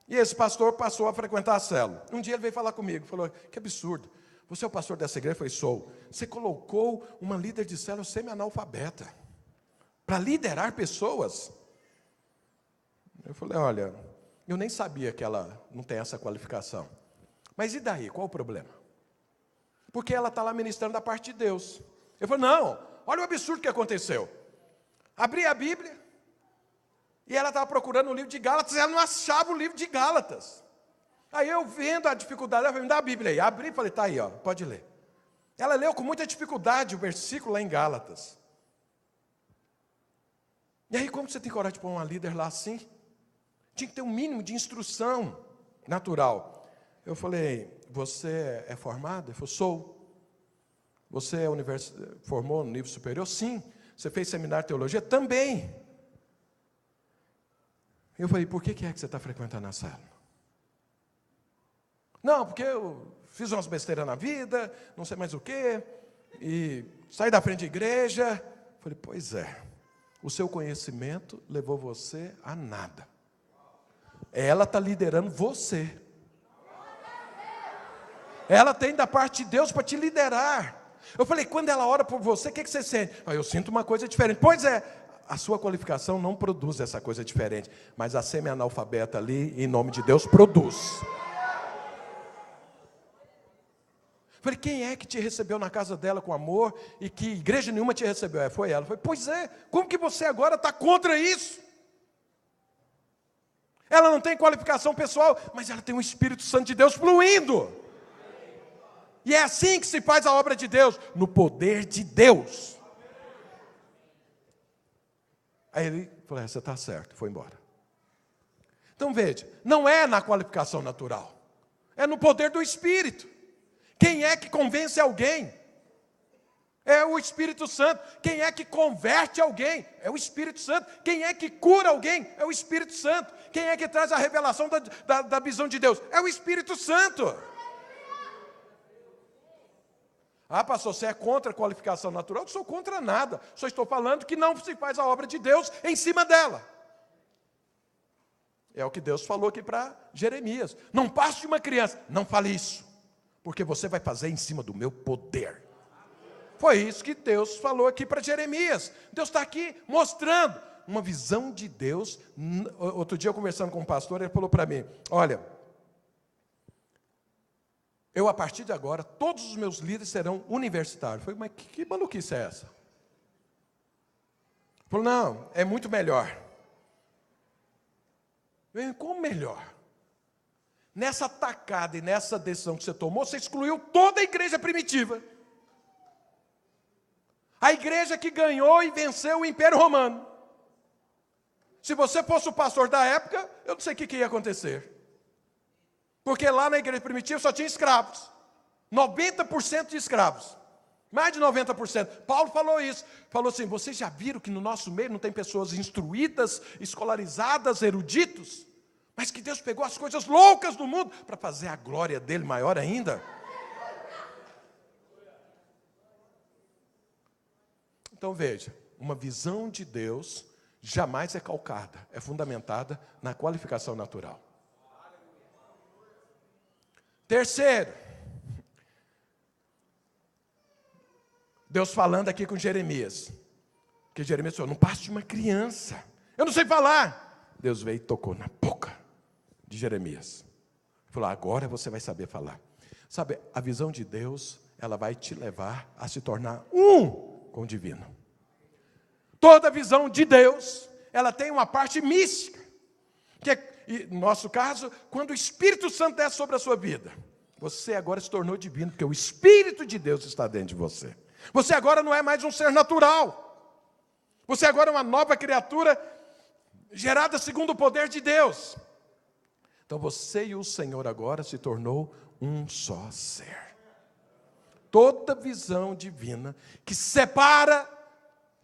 E esse pastor passou a frequentar a célula. Um dia ele veio falar comigo, falou, que absurdo, você é o pastor dessa igreja? Eu falei, sou. Você colocou uma líder de célula semi-analfabeta para liderar pessoas? Eu falei, olha, eu nem sabia que ela não tem essa qualificação. Mas e daí, qual o problema? Porque ela está lá ministrando da parte de Deus. Eu falei, não, olha o absurdo que aconteceu. Abri a Bíblia, e ela estava procurando o livro de Gálatas, e ela não achava o livro de Gálatas. Aí eu vendo a dificuldade, ela falou, me dá a Bíblia aí. Abri e falei, está aí, ó, pode ler. Ela leu com muita dificuldade o versículo lá em Gálatas. E aí, como você tem coragem de pôr uma líder lá assim? Tinha que ter um mínimo de instrução natural. Eu falei, você é formado? Ele falou, sou. Você formou no nível superior? Sim. Você fez seminário de teologia? Também. Eu falei, por que é que você está frequentando a célula? Não, porque eu fiz umas besteiras na vida, não sei mais o quê, e saí da frente da igreja. Eu falei, pois é, o seu conhecimento levou você a nada. Ela está liderando você. Ela tem da parte de Deus para te liderar. Eu falei, quando ela ora por você, o que você sente? Eu sinto uma coisa diferente. Pois é, a sua qualificação não produz essa coisa diferente, mas a semi-analfabeta ali, em nome de Deus, produz. Eu falei, quem é que te recebeu na casa dela com amor e que igreja nenhuma te recebeu? Foi ela. Eu falei, pois é, como que você agora está contra isso? Ela não tem qualificação pessoal, mas ela tem o Espírito Santo de Deus fluindo. E é assim que se faz a obra de Deus, no poder de Deus. Aí ele falou, você está certo, foi embora. Então veja, não é na qualificação natural, é no poder do Espírito. Quem é que convence alguém? É o Espírito Santo. Quem é que converte alguém? É o Espírito Santo. Quem é que cura alguém? É o Espírito Santo. Quem é que traz a revelação da visão de Deus? É o Espírito Santo. Ah, pastor, você é contra a qualificação natural? Eu não sou contra nada. Só estou falando que não se faz a obra de Deus em cima dela. É o que Deus falou aqui para Jeremias. Não passe de uma criança. Não fale isso, porque você vai fazer em cima do meu poder. Foi isso que Deus falou aqui para Jeremias. Deus está aqui mostrando uma visão de Deus. Outro dia, eu conversando com um pastor, ele falou para mim, olha, eu, a partir de agora, todos os meus líderes serão universitários. Eu falei, mas que maluquice é essa? Ele falou, não, é muito melhor. Eu falei, como melhor? Nessa tacada e nessa decisão que você tomou, você excluiu toda a igreja primitiva. A igreja que ganhou e venceu o Império Romano. Se você fosse o pastor da época, eu não sei o que ia acontecer. Porque lá na igreja primitiva só tinha escravos. 90% de escravos. Mais de 90%. Paulo falou isso. Falou assim, vocês já viram que no nosso meio não tem pessoas instruídas, escolarizadas, eruditos? Mas que Deus pegou as coisas loucas do mundo para fazer a glória dele maior ainda. Então veja, uma visão de Deus jamais é calcada, é fundamentada na qualificação natural. Terceiro, Deus falando aqui com Jeremias, que Jeremias falou, não passe de uma criança, eu não sei falar. Deus veio e tocou na boca de Jeremias. Falou, agora você vai saber falar. Sabe, a visão de Deus, ela vai te levar a se tornar um com o divino. Toda visão de Deus, ela tem uma parte mística. Que é, no nosso caso, quando o Espírito Santo desce sobre a sua vida, você agora se tornou divino, porque o Espírito de Deus está dentro de você. Você agora não é mais um ser natural. Você agora é uma nova criatura gerada segundo o poder de Deus. Então você e o Senhor agora se tornou um só ser. Toda visão divina que separa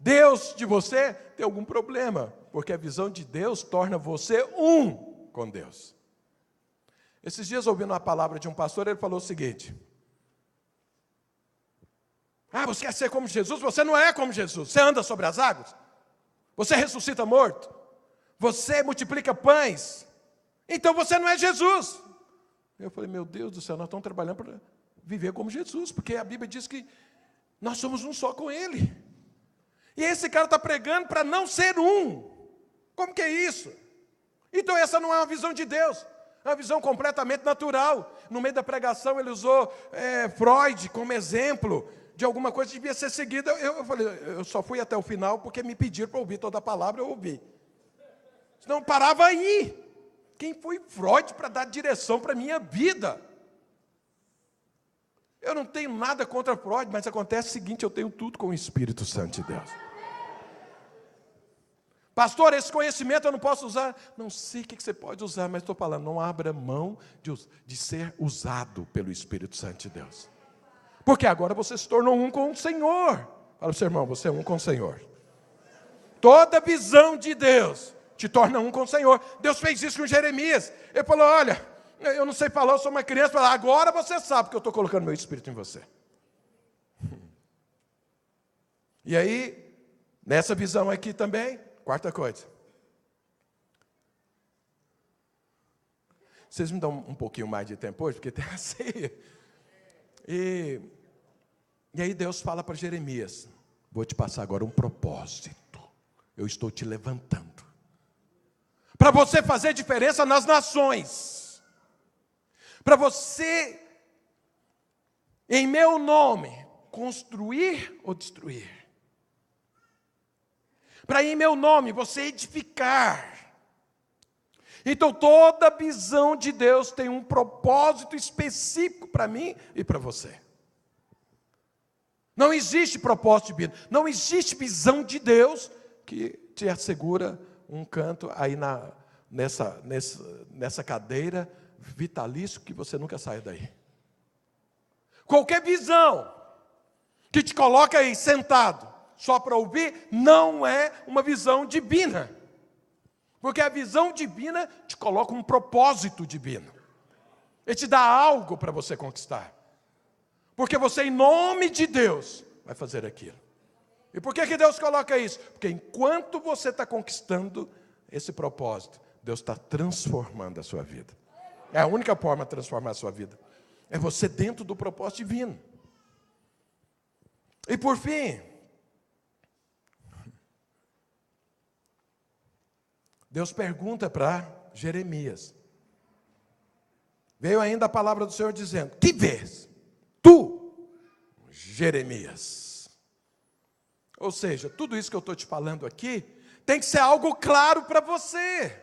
Deus de você tem algum problema, porque a visão de Deus torna você um com Deus. Esses dias, ouvindo uma palavra de um pastor, ele falou o seguinte: você quer ser como Jesus? Você não é como Jesus. Você anda sobre as águas, você ressuscita morto, você multiplica pães, então você não é Jesus. Eu falei, meu Deus do céu, nós estamos trabalhando para viver como Jesus, porque a Bíblia diz que nós somos um só com Ele. E esse cara está pregando para não ser um. Como que é isso? Então essa não é uma visão de Deus, é uma visão completamente natural. No meio da pregação ele usou Freud como exemplo de alguma coisa que devia ser seguida. Eu falei, eu só fui até o final porque me pediram para ouvir toda a palavra, eu ouvi. Senão parava aí. Quem foi Freud para dar direção para a minha vida? Eu não tenho nada contra Freud, mas acontece o seguinte, eu tenho tudo com o Espírito Santo de Deus. Pastor, esse conhecimento eu não posso usar. Não sei o que você pode usar, mas estou falando, não abra mão de ser usado pelo Espírito Santo de Deus. Porque agora você se tornou um com o Senhor. Fala para o seu irmão, você é um com o Senhor. Toda visão de Deus te torna um com o Senhor. Deus fez isso com Jeremias. Ele falou, olha, eu não sei falar, eu sou uma criança. Falou, agora você sabe que eu estou colocando meu Espírito em você. E aí, nessa visão aqui também, quarta coisa. Vocês me dão um pouquinho mais de tempo hoje, porque tem a ceia. E aí Deus fala para Jeremias, vou te passar agora um propósito. Eu estou te levantando. Para você fazer diferença nas nações. Para você, em meu nome, construir ou destruir. Para em meu nome você edificar. Então toda visão de Deus tem um propósito específico para mim e para você. Não existe propósito divino, não existe visão de Deus que te assegura um canto aí nessa cadeira vitalício que você nunca sai daí. Qualquer visão que te coloca aí sentado só para ouvir, não é uma visão divina. Porque a visão divina te coloca um propósito divino. Ele te dá algo para você conquistar. Porque você, em nome de Deus, vai fazer aquilo. E por que Deus coloca isso? Porque enquanto você está conquistando esse propósito, Deus está transformando a sua vida. É a única forma de transformar a sua vida. É você dentro do propósito divino. E por fim, Deus pergunta para Jeremias. Veio ainda a palavra do Senhor dizendo, que vês? Tu, Jeremias. Ou seja, tudo isso que eu estou te falando aqui, tem que ser algo claro para você.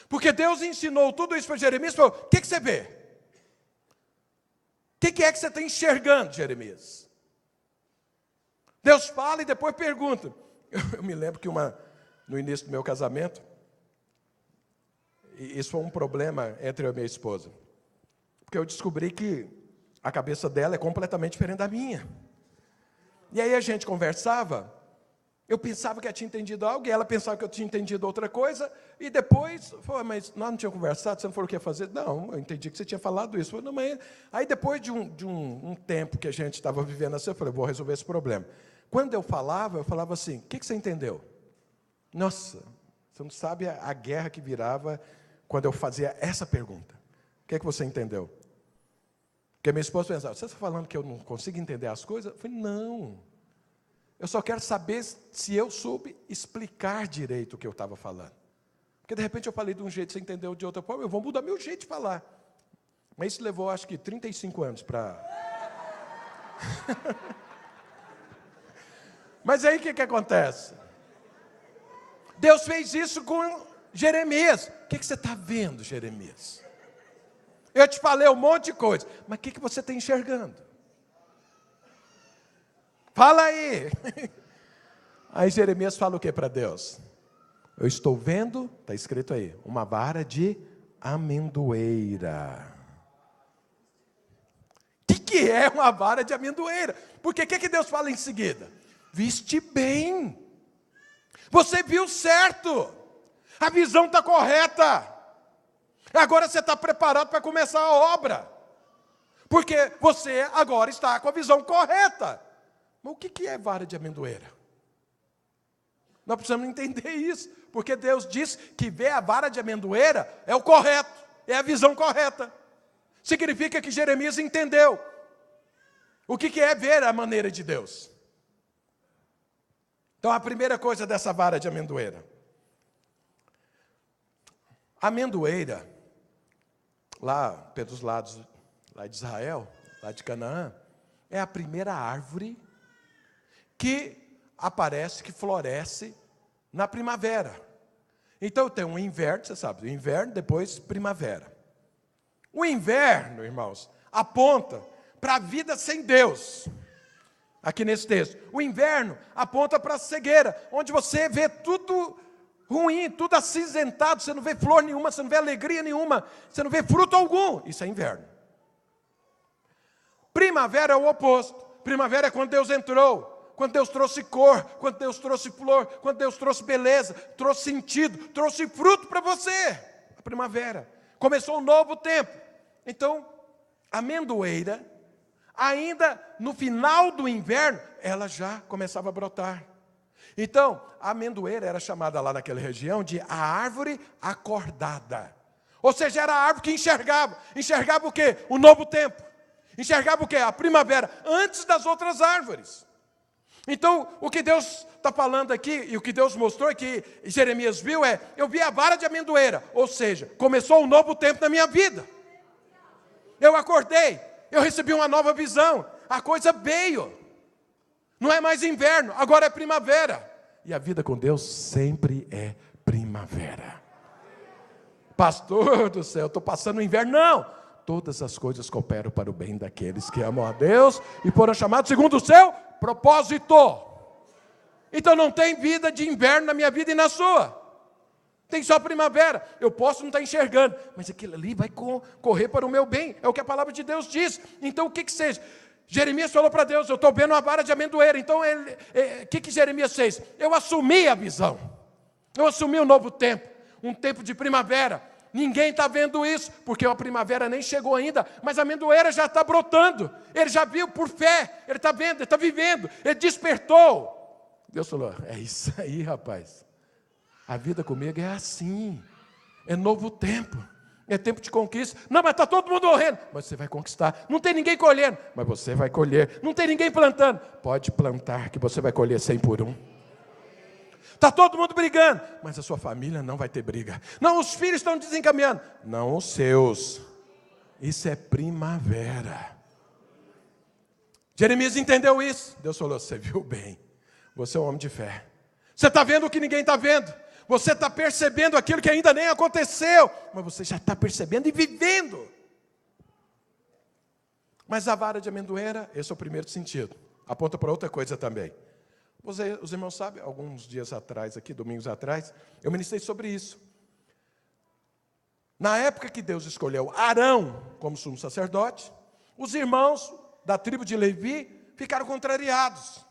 Porque Deus ensinou tudo isso para Jeremias, falou, o que você vê? O que é que você está enxergando, Jeremias? Deus fala e depois pergunta. Eu me lembro que no início do meu casamento, e isso foi um problema entre eu e minha esposa. Porque eu descobri que a cabeça dela é completamente diferente da minha. E aí a gente conversava, eu pensava que eu tinha entendido algo, e ela pensava que eu tinha entendido outra coisa, e depois, falou, mas nós não tínhamos conversado, você não falou o que ia fazer? Não, eu entendi que você tinha falado isso. Falei, não, mas... Aí depois de um tempo que a gente estava vivendo assim, eu falei, vou resolver esse problema. Quando eu falava assim, o que você entendeu? Nossa, você não sabe a guerra que virava quando eu fazia essa pergunta. O que você entendeu? Porque minha esposa pensava, você está falando que eu não consigo entender as coisas? Eu falei, não. Eu só quero saber se eu soube explicar direito o que eu estava falando. Porque de repente eu falei de um jeito, você entendeu de outra forma, eu vou mudar meu jeito de falar. Mas isso levou, acho que, 35 anos para... Mas aí o que acontece? Deus fez isso com Jeremias. O que você está vendo, Jeremias? Eu te falei um monte de coisa, mas o que você está enxergando? Fala aí. Aí Jeremias fala o que para Deus? Eu estou vendo, está escrito aí, uma vara de amendoeira. O que é uma vara de amendoeira? Porque o que Deus fala em seguida? Viste bem. Você viu certo. A visão está correta. Agora você está preparado para começar a obra. Porque você agora está com a visão correta. Mas o que é vara de amendoeira? Nós precisamos entender isso. Porque Deus diz que ver a vara de amendoeira é o correto. É a visão correta. Significa que Jeremias entendeu o que é ver a maneira de Deus. Então a primeira coisa dessa vara de amendoeira. A amendoeira, lá pelos lados lá de Israel, lá de Canaã, é a primeira árvore que aparece, que floresce na primavera. Então tem um inverno, você sabe, o inverno, depois primavera. O inverno, irmãos, aponta para a vida sem Deus. Aqui nesse texto. O inverno aponta para a cegueira, onde você vê tudo ruim, tudo acinzentado, você não vê flor nenhuma, você não vê alegria nenhuma, você não vê fruto algum. Isso é inverno. Primavera é o oposto. Primavera é quando Deus entrou, quando Deus trouxe cor, quando Deus trouxe flor, quando Deus trouxe beleza, trouxe sentido, trouxe fruto para você. A primavera. Começou um novo tempo. Então, a amendoeira, ainda no final do inverno, ela já começava a brotar. Então, a amendoeira era chamada lá naquela região de a árvore acordada. Ou seja, era a árvore que enxergava. Enxergava o quê? O novo tempo. Enxergava o quê? A primavera, antes das outras árvores. Então, o que Deus está falando aqui, e o que Deus mostrou, e que Jeremias viu é, eu vi a vara de amendoeira. Ou seja, começou um novo tempo na minha vida. Eu acordei, eu recebi uma nova visão, a coisa veio. Não é mais inverno, agora é primavera. E a vida com Deus sempre é primavera. Pastor do céu, estou passando o inverno. Não, todas as coisas cooperam para o bem daqueles que amam a Deus e foram chamados segundo o seu propósito. Então não tem vida de inverno na minha vida e na sua. Tem só primavera. Eu posso não estar enxergando, mas aquilo ali vai correr para o meu bem. É o que a palavra de Deus diz. Então o que seja? Jeremias falou para Deus, eu estou vendo uma vara de amendoeira. Então o que Jeremias fez? Eu assumi a visão. Eu assumi um novo tempo. Um tempo de primavera. Ninguém está vendo isso, porque a primavera nem chegou ainda, mas a amendoeira já está brotando. Ele já viu por fé, ele está vendo, ele está vivendo, ele despertou. Deus falou, é isso aí, rapaz. A vida comigo é assim, é novo tempo, é tempo de conquista. Não, mas está todo mundo morrendo, mas você vai conquistar. Não tem ninguém colhendo, mas você vai colher. Não tem ninguém plantando, pode plantar que você vai colher 100 por 1. Está todo mundo brigando, mas a sua família não vai ter briga. Não, os filhos estão desencaminhando. Não os seus. Isso é primavera. Jeremias entendeu isso. Deus falou, você viu bem. Você é um homem de fé. Você está vendo o que ninguém está vendo. Você está percebendo aquilo que ainda nem aconteceu. Mas você já está percebendo e vivendo. Mas a vara de amendoeira, esse é o primeiro sentido. Aponta para outra coisa também. Os irmãos sabem, alguns dias atrás, aqui, domingos atrás, eu ministrei sobre isso. Na época que Deus escolheu Arão como sumo sacerdote, os irmãos da tribo de Levi ficaram contrariados.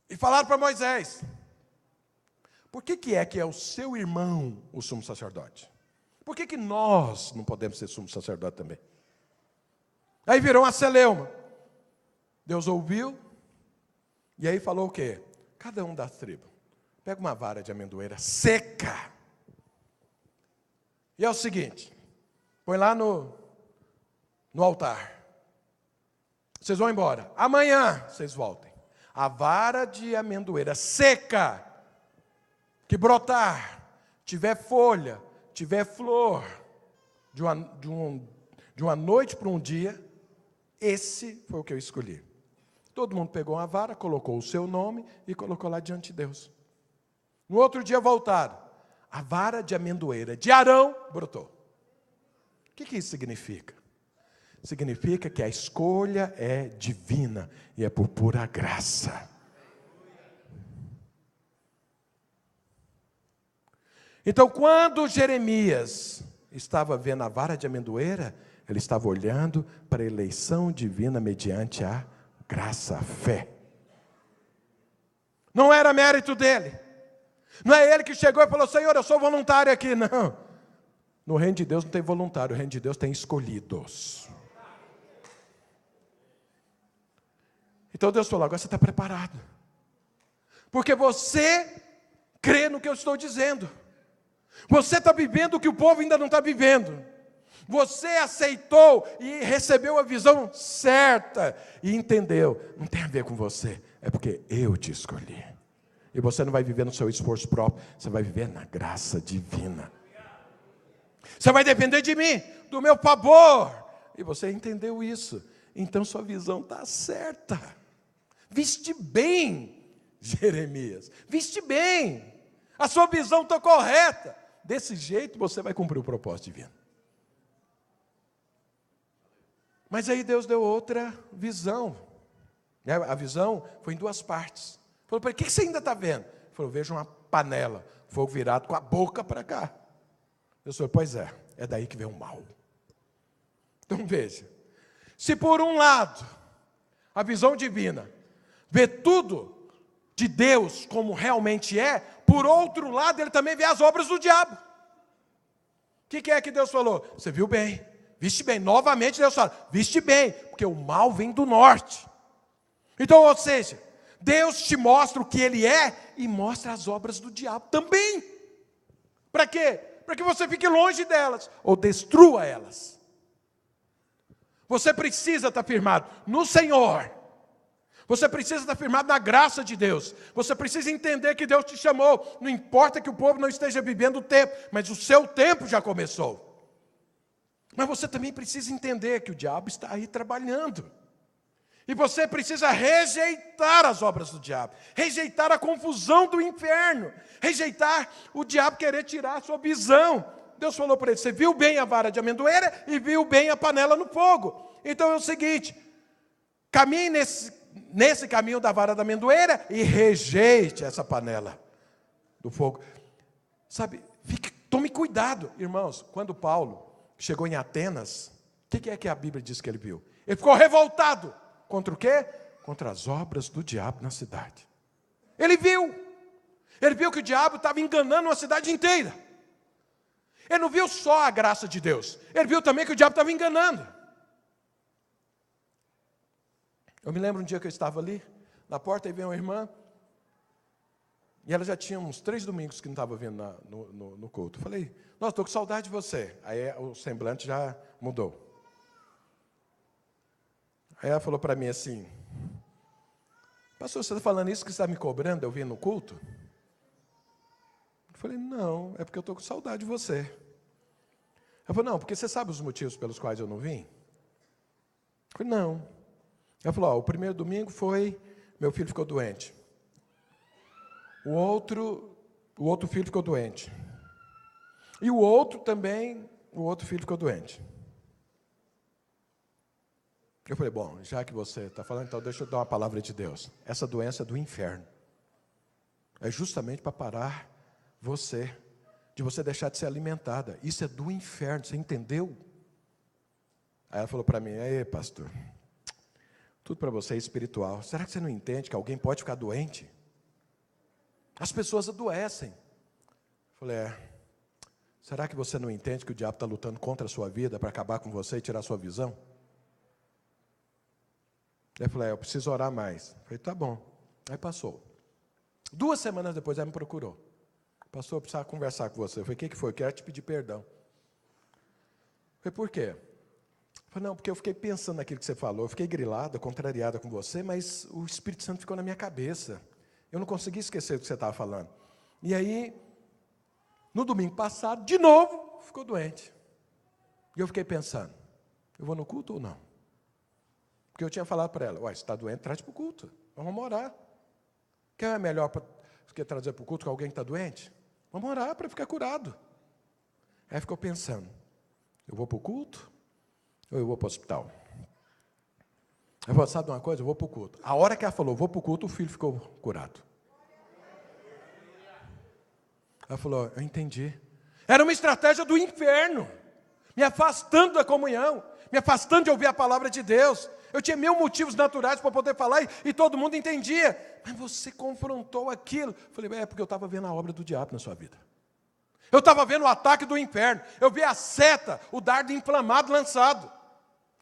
E falaram para Moisés, por que é o seu irmão o sumo sacerdote? Por que nós não podemos ser sumo sacerdote também? Aí virou uma celeuma. Deus ouviu. E aí falou o quê? Cada um das tribos, pega uma vara de amendoeira seca. E é o seguinte, põe lá no altar. Vocês vão embora. Amanhã vocês voltem. A vara de amendoeira seca, que brotar, tiver folha, tiver flor, de uma noite para um dia, esse foi o que eu escolhi. Todo mundo pegou uma vara, colocou o seu nome e colocou lá diante de Deus. No outro dia voltaram. A vara de amendoeira de Arão brotou. O que isso significa? Significa que a escolha é divina e é por pura graça. Então, quando Jeremias estava vendo a vara de amendoeira, ele estava olhando para a eleição divina mediante a graça, a fé. Não era mérito dele. Não é ele que chegou e falou: Senhor, eu sou voluntário aqui. Não. No reino de Deus não tem voluntário, o reino de Deus tem escolhidos. Então Deus falou: agora você está preparado. Porque você crê no que eu estou dizendo. Você está vivendo o que o povo ainda não está vivendo. Você aceitou e recebeu a visão certa e entendeu. Não tem a ver com você, é porque eu te escolhi. E você não vai viver no seu esforço próprio, você vai viver na graça divina. Você vai depender de mim, do meu favor. E você entendeu isso. Então sua visão está certa. Viste bem, Jeremias. Viste bem. A sua visão está correta. Desse jeito você vai cumprir o propósito divino. Mas aí Deus deu outra visão. A visão foi em duas partes. Falou para ele: o que você ainda está vendo? Ele falou: vejo uma panela, fogo virado com a boca para cá. Deus falou: pois é daí que vem o mal. Então veja, se por um lado, a visão divina vê tudo de Deus como realmente é, por outro lado, ele também vê as obras do diabo. O que é que Deus falou? Você viu bem, viste bem. Novamente Deus fala: viste bem, porque o mal vem do norte. Então, ou seja, Deus te mostra o que Ele é e mostra as obras do diabo também. Para quê? Para que você fique longe delas ou destrua elas. Você precisa estar firmado no Senhor. Você precisa estar firmado na graça de Deus. Você precisa entender que Deus te chamou. Não importa que o povo não esteja vivendo o tempo, mas o seu tempo já começou. Mas você também precisa entender que o diabo está aí trabalhando. E você precisa rejeitar as obras do diabo, rejeitar a confusão do inferno, rejeitar o diabo querer tirar a sua visão. Deus falou para ele: você viu bem a vara de amendoeira e viu bem a panela no fogo. Então é o seguinte: caminhe nesse caminho da vara da amendoeira e rejeite essa panela do fogo. Sabe, tome cuidado, irmãos. Quando Paulo chegou em Atenas, o que é que a Bíblia diz que ele viu? Ele ficou revoltado. Contra o quê? Contra as obras do diabo na cidade. Ele viu que o diabo estava enganando uma cidade inteira. Ele não viu só a graça de Deus, ele viu também que o diabo estava enganando. Eu me lembro um dia que eu estava ali, na porta, e veio uma irmã, e ela já tinha uns 3 domingos que não estava vindo no culto. Eu falei: nossa, estou com saudade de você. Aí o semblante já mudou. Aí ela falou para mim assim: pastor, você está falando isso que você está me cobrando, eu vim no culto? Eu falei: não, é porque eu estou com saudade de você. Ela falou: não, porque você sabe os motivos pelos quais eu não vim? Eu falei: não. Ela falou: o primeiro domingo foi, meu filho ficou doente. O outro filho ficou doente. E o outro filho ficou doente. Eu falei: bom, já que você está falando, então deixa eu dar uma palavra de Deus. Essa doença é do inferno. É justamente para parar você, de você deixar de ser alimentada. Isso é do inferno, você entendeu? Aí ela falou para mim: aí, pastor, tudo para você é espiritual. Será que você não entende que alguém pode ficar doente? As pessoas adoecem. Eu falei: será que você não entende que o diabo está lutando contra a sua vida para acabar com você e tirar a sua visão? Eu falei: eu preciso orar mais. Eu falei: tá bom. Aí passou. 2 semanas depois ela me procurou. Pastor, eu precisava conversar com você. Eu falei: o que foi? Eu quero te pedir perdão. Eu falei: por quê? Eu falei: não, porque eu fiquei pensando naquilo que você falou. Eu fiquei grilada, contrariada com você, mas o Espírito Santo ficou na minha cabeça. Eu não consegui esquecer do que você estava falando. E aí, no domingo passado, de novo, ficou doente. E eu fiquei pensando: eu vou no culto ou não? Porque eu tinha falado para ela, você está doente, traz para o culto. Vamos orar. Quer melhor do que trazer para o culto com alguém que está doente? Vamos orar para ficar curado. Aí ficou pensando, eu vou para o culto ou eu vou para o hospital? Eu falei, sabe de uma coisa? Eu vou para o culto. A hora que ela falou, vou para o culto, o filho ficou curado. Ela falou, eu entendi. Era uma estratégia do inferno, me afastando da comunhão, me afastando de ouvir a palavra de Deus. Eu tinha 1000 motivos naturais para poder falar e todo mundo entendia. Mas você confrontou aquilo. Eu falei, é porque eu estava vendo a obra do diabo na sua vida. Eu estava vendo o ataque do inferno. Eu vi a seta, o dardo inflamado lançado.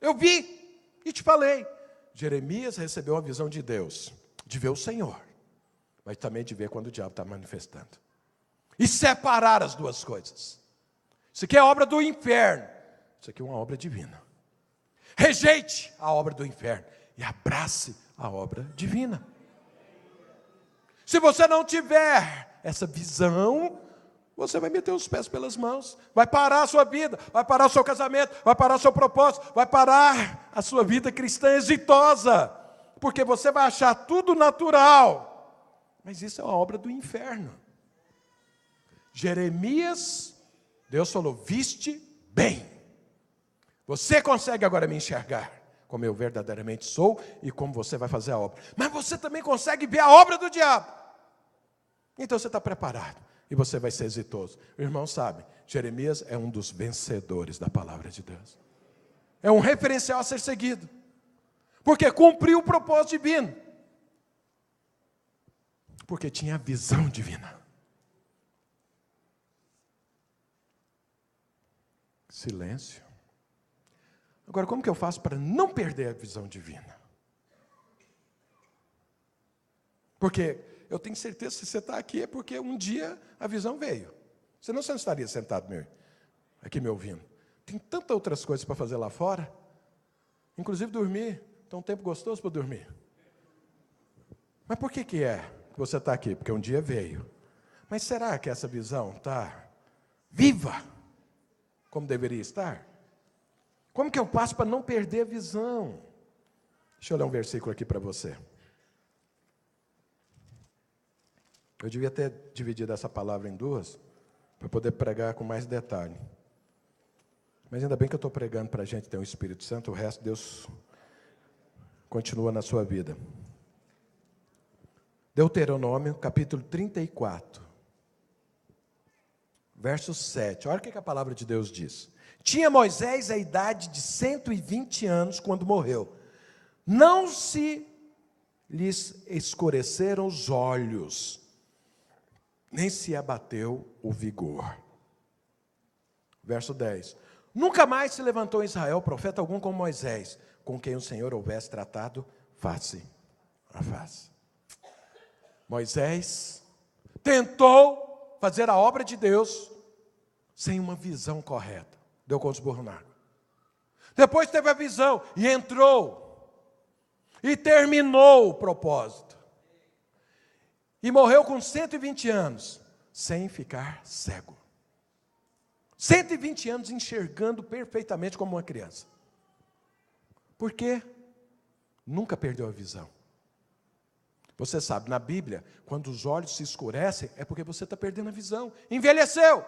Eu vi e te falei. Jeremias recebeu a visão de Deus, de ver o Senhor, mas também de ver quando o diabo está manifestando. E separar as duas coisas. Isso aqui é obra do inferno. Isso aqui é uma obra divina. Rejeite a obra do inferno e abrace a obra divina. Se você não tiver essa visão, você vai meter os pés pelas mãos, vai parar a sua vida, vai parar o seu casamento, vai parar o seu propósito, vai parar a sua vida cristã exitosa, porque você vai achar tudo natural, mas isso é uma obra do inferno. Jeremias, Deus falou, viste bem, você consegue agora me enxergar, como eu verdadeiramente sou, e como você vai fazer a obra, mas você também consegue ver a obra do diabo, então você está preparado, e você vai ser exitoso. O irmão sabe, Jeremias é um dos vencedores da palavra de Deus. É um referencial a ser seguido. Porque cumpriu o propósito divino. Porque tinha a visão divina. Silêncio. Agora, como que eu faço para não perder a visão divina? Porque eu tenho certeza que se você está aqui é porque um dia a visão veio. Senão você não estaria sentado aqui me ouvindo. Tem tantas outras coisas para fazer lá fora. Inclusive dormir. Tem um tempo gostoso para dormir. Mas por que que você está aqui? Porque um dia veio. Mas será que essa visão está viva? Como deveria estar? Como que eu passo para não perder a visão? Deixa eu ler um versículo aqui para você. Eu devia ter dividido essa palavra em duas, para poder pregar com mais detalhe. Mas ainda bem que eu estou pregando para a gente ter um Espírito Santo, o resto Deus continua na sua vida. Deuteronômio, capítulo 34, verso 7. Olha o que a palavra de Deus diz. Tinha Moisés a idade de 120 anos quando morreu. Não se lhes escureceram os olhos, nem se abateu o vigor. Verso 10. Nunca mais se levantou em Israel profeta algum como Moisés, com quem o Senhor houvesse tratado face a face. Moisés tentou fazer a obra de Deus sem uma visão correta. Deu com os burros na água. Depois teve a visão e entrou. E terminou o propósito. E morreu com 120 anos, sem ficar cego. 120 anos enxergando perfeitamente como uma criança. Por quê? Nunca perdeu a visão. Você sabe, na Bíblia, quando os olhos se escurecem, é porque você está perdendo a visão. Envelheceu.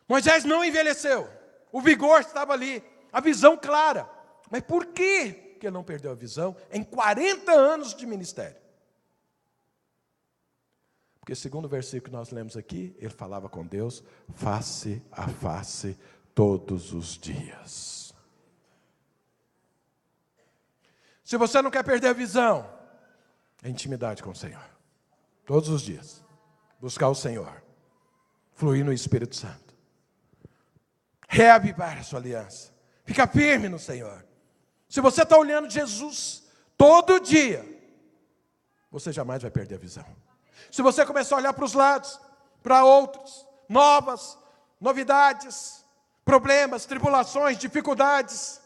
Moisés não envelheceu. O vigor estava ali, a visão clara. Mas por que ele não perdeu a visão em 40 anos de ministério? Porque segundo o versículo que nós lemos aqui, ele falava com Deus face a face todos os dias. Se você não quer perder a visão, é intimidade com o Senhor. Todos os dias. Buscar o Senhor. Fluir no Espírito Santo. Reavivar a sua aliança. Fica firme no Senhor. Se você está olhando Jesus todo dia, você jamais vai perder a visão. Se você começar a olhar para os lados, para outros, novidades, problemas, tribulações, dificuldades,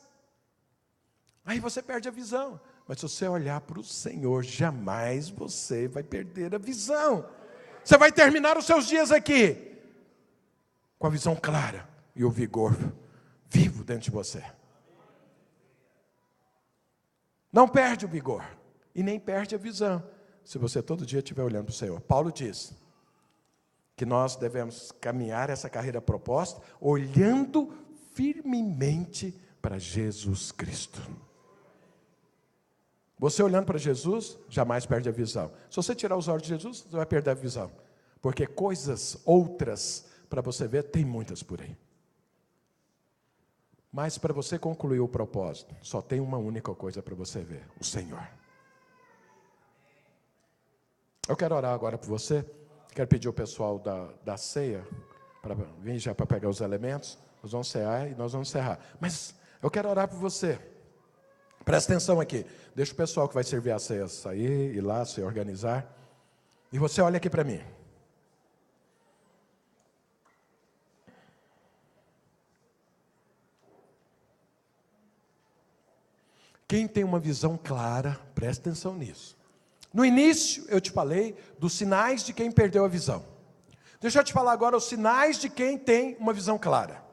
aí você perde a visão. Mas se você olhar para o Senhor, jamais você vai perder a visão. Você vai terminar os seus dias aqui com a visão clara e o vigor vivo dentro de você. Não perde o vigor e nem perde a visão, se você todo dia estiver olhando para o Senhor. Paulo diz que nós devemos caminhar essa carreira proposta olhando firmemente para Jesus Cristo. Você olhando para Jesus, jamais perde a visão. Se você tirar os olhos de Jesus, você vai perder a visão. Porque coisas outras para você ver, tem muitas por aí. Mas para você concluir o propósito, só tem uma única coisa para você ver: o Senhor. Eu quero orar agora por você. Quero pedir ao pessoal da ceia para vir já para pegar os elementos. Nós vamos cear e nós vamos encerrar. Mas eu quero orar por você. Presta atenção aqui. Deixa o pessoal que vai servir a ceia sair, ir lá, se organizar. E você olha aqui para mim. Quem tem uma visão clara, presta atenção nisso. No início, eu te falei dos sinais de quem perdeu a visão. Deixa eu te falar agora os sinais de quem tem uma visão clara.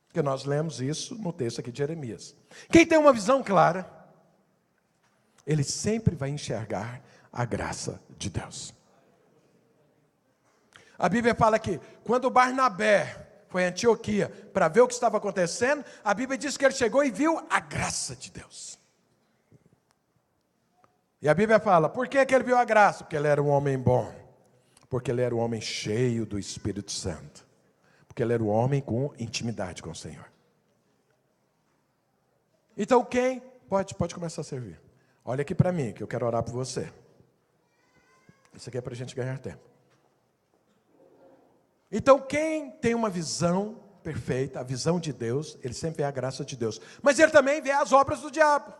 Porque nós lemos isso no texto aqui de Jeremias. Quem tem uma visão clara, ele sempre vai enxergar a graça de Deus. A Bíblia fala que quando Barnabé foi a Antioquia para ver o que estava acontecendo, a Bíblia diz que ele chegou e viu a graça de Deus. E a Bíblia fala, por que ele viu a graça? Porque ele era um homem bom, porque ele era um homem cheio do Espírito Santo, porque ele era um homem com intimidade com o Senhor. Então quem? Pode começar a servir. Olha aqui para mim, que eu quero orar por você. Isso aqui é para a gente ganhar tempo. Então quem tem uma visão perfeita, a visão de Deus, ele sempre vê a graça de Deus. Mas ele também vê as obras do diabo.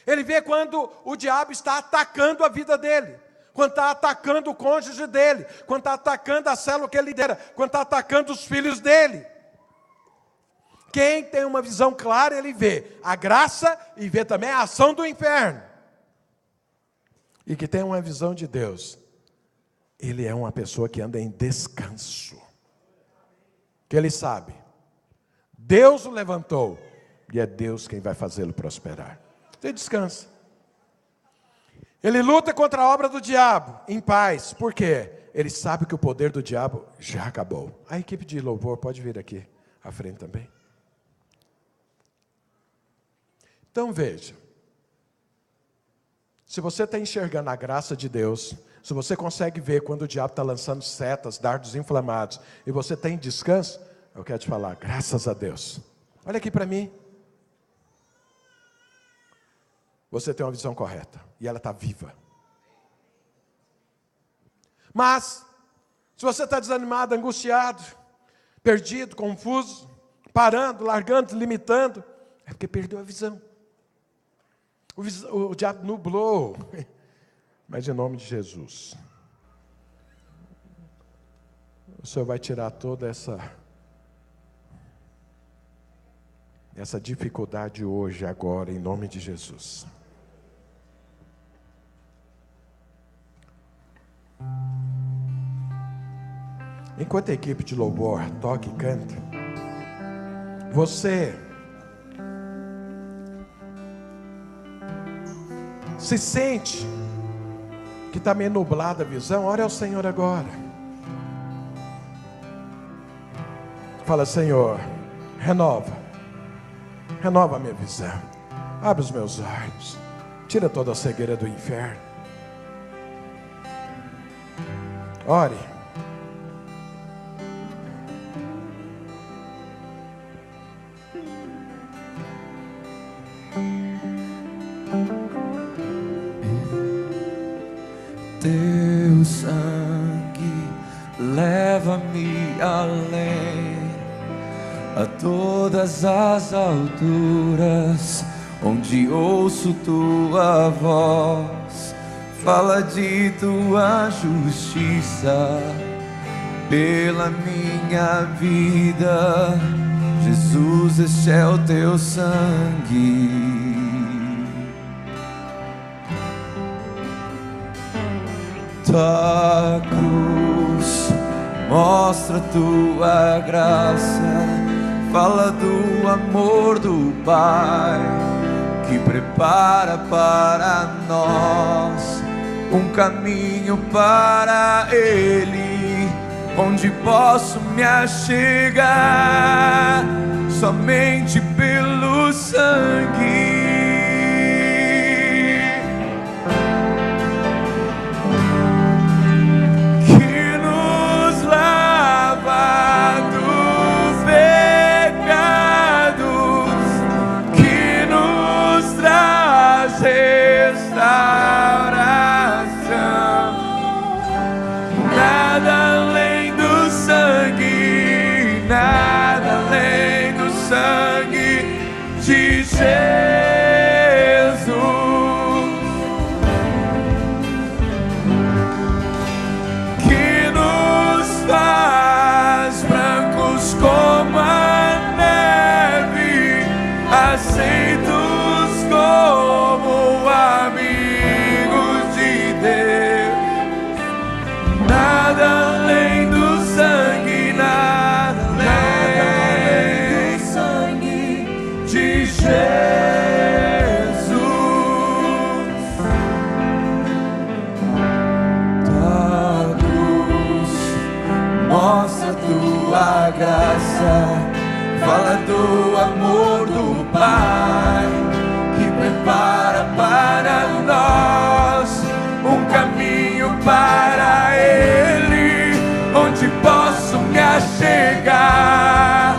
Ele vê quando o diabo está atacando a vida dele, quando está atacando o cônjuge dele, quando está atacando a célula que ele lidera, quando está atacando os filhos dele. Quem tem uma visão clara, ele vê a graça e vê também a ação do inferno. E que tem uma visão de Deus, ele é uma pessoa que anda em descanso. Que ele sabe, Deus o levantou e é Deus quem vai fazê-lo prosperar. Ele descansa. Ele luta contra a obra do diabo em paz. Por quê? Ele sabe que o poder do diabo já acabou. A equipe de louvor pode vir aqui à frente também. Então veja. Se você está enxergando a graça de Deus, se você consegue ver quando o diabo está lançando setas, dardos inflamados, e você tem descanso, eu quero te falar, graças a Deus. Olha aqui para mim. Você tem uma visão correta, e ela está viva. Mas, se você está desanimado, angustiado, perdido, confuso, parando, largando, limitando, é porque perdeu a visão. O diabo nublou, mas em nome de Jesus, o Senhor vai tirar toda essa dificuldade hoje, agora, em nome de Jesus. Enquanto a equipe de louvor toca e canta, você se sente que está meio nublada a visão, ore ao Senhor agora. Fala, Senhor, renova a minha visão, abre os meus olhos, tira toda a cegueira do inferno. Ore. Teu sangue leva-me além, a todas as alturas, onde ouço tua voz, fala de tua justiça pela minha vida. Jesus, este é o teu sangue. Tua cruz mostra tua graça, fala do amor do Pai, que prepara para nós um caminho para Ele, onde posso me achegar somente pelo sangue. Fala do amor do Pai, que prepara para nós um caminho para Ele, onde posso me achegar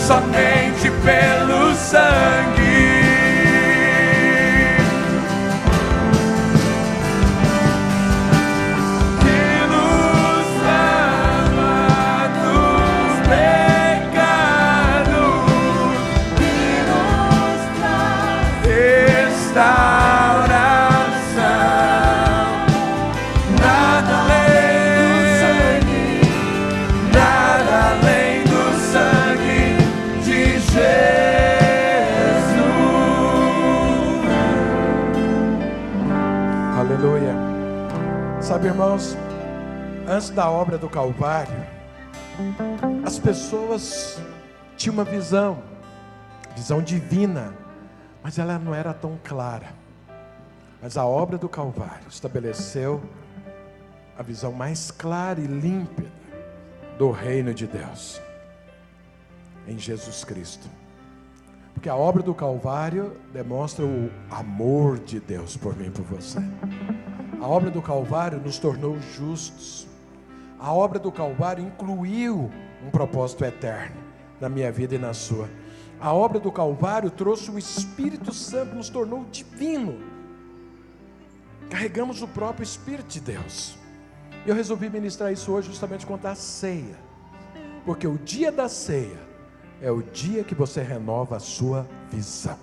somente pelo sangue. Sabe, irmãos, antes da obra do Calvário, as pessoas tinham uma visão divina, mas ela não era tão clara. Mas a obra do Calvário estabeleceu a visão mais clara e límpida do reino de Deus, em Jesus Cristo. Porque a obra do Calvário demonstra o amor de Deus por mim e por você. A obra do Calvário nos tornou justos. A obra do Calvário incluiu um propósito eterno na minha vida e na sua. A obra do Calvário trouxe o Espírito Santo, nos tornou divino. Carregamos o próprio Espírito de Deus. Eu resolvi ministrar isso hoje justamente quanto à ceia, porque o dia da ceia é o dia que você renova a sua visão.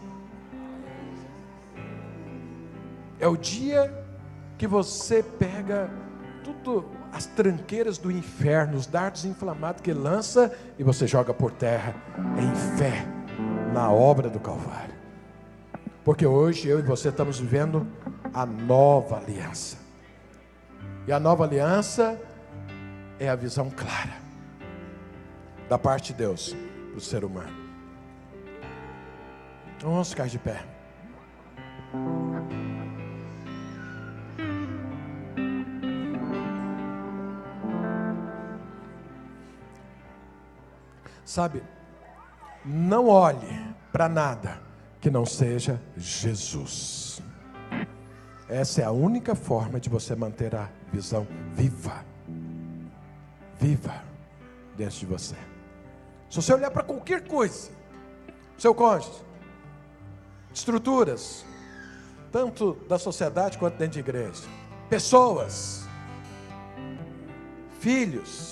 É o dia que você pega tudo, as tranqueiras do inferno, os dardos inflamados que lança, e você joga por terra em fé na obra do Calvário. Porque hoje eu e você estamos vivendo a nova aliança. E a nova aliança é a visão clara da parte de Deus para o ser humano. Então vamos ficar de pé. Sabe, não olhe para nada que não seja Jesus. Essa é a única forma de você manter a visão viva dentro de você. Se você olhar para qualquer coisa, seu cônjuge, estruturas, tanto da sociedade quanto dentro de igreja, pessoas, filhos,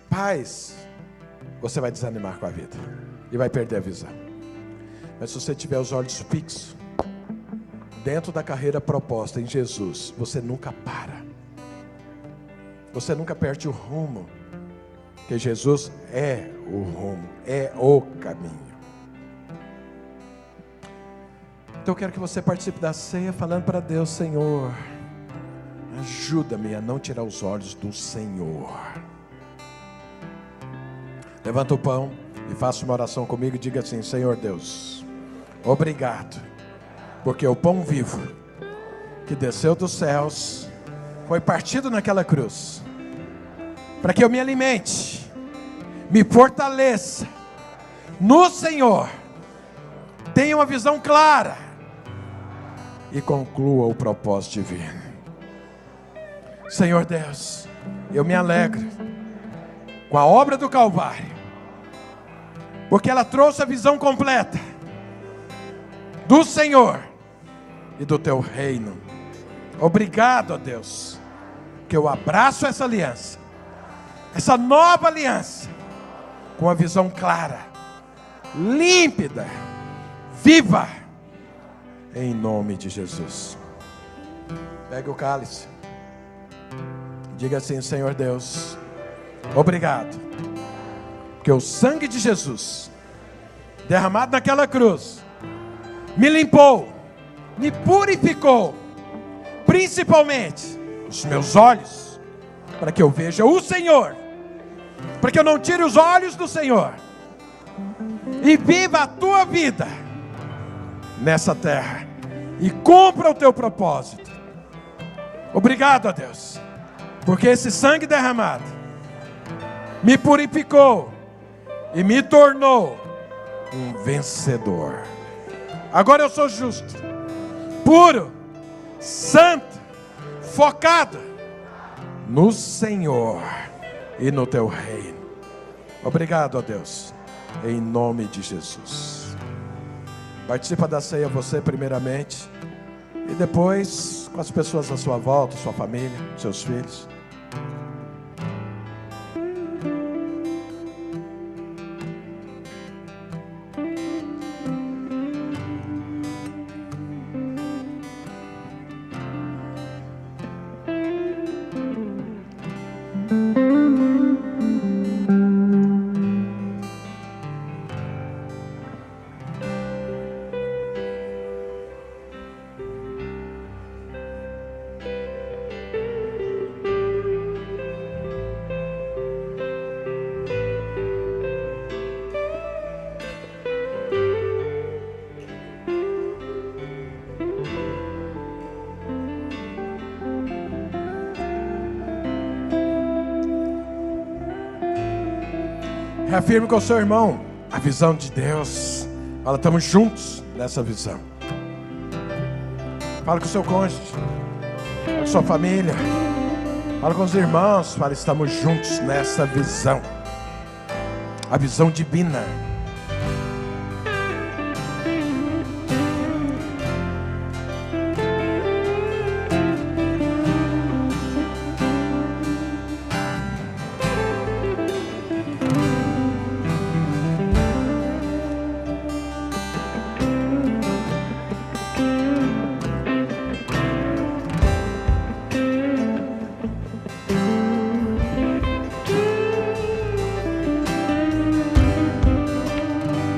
pais, você vai desanimar com a vida e vai perder a visão. Mas se você tiver os olhos fixos dentro da carreira proposta em Jesus, você nunca para, você nunca perde o rumo, porque Jesus é o rumo, é o caminho. Então eu quero que você participe da ceia falando para Deus: Senhor, ajuda-me a não tirar os olhos do Senhor. Levanta o pão e faça uma oração comigo e diga assim: Senhor Deus, Obrigado, porque o pão vivo que desceu dos céus foi partido naquela cruz, para que eu me alimente, me fortaleça no Senhor, tenha uma visão clara e conclua o propósito divino. Senhor Deus, eu me alegro com a obra do Calvário, porque ela trouxe a visão completa do Senhor e do teu reino. Obrigado, ó Deus, que eu abraço essa aliança, essa nova aliança, com a visão clara, límpida, viva, em nome de Jesus. Pegue o cálice, diga assim: Senhor Deus, obrigado, porque o sangue de Jesus, derramado naquela cruz, me limpou, me purificou, principalmente os meus olhos, para que eu veja o Senhor, para que eu não tire os olhos do Senhor, e viva a tua vida nessa terra, e cumpra o teu propósito. Obrigado, ó Deus, porque esse sangue derramado me purificou e me tornou um vencedor. Agora eu sou justo, puro, santo, focado no Senhor e no teu reino. Obrigado, ó Deus, em nome de Jesus. Participa da ceia você primeiramente, e depois com as pessoas à sua volta, sua família, seus filhos. Reafirme com o seu irmão a visão de Deus. Fala: estamos juntos nessa visão. Fala com o seu cônjuge, fala com a sua família, fala com os irmãos. Fala: estamos juntos nessa visão, a visão divina.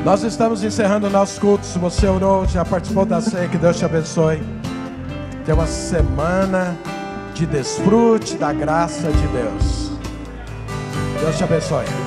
Nós estamos encerrando o nosso culto. Se você orou, já participou da ceia, que Deus te abençoe. Tenha uma semana de desfrute da graça de Deus. Deus te abençoe.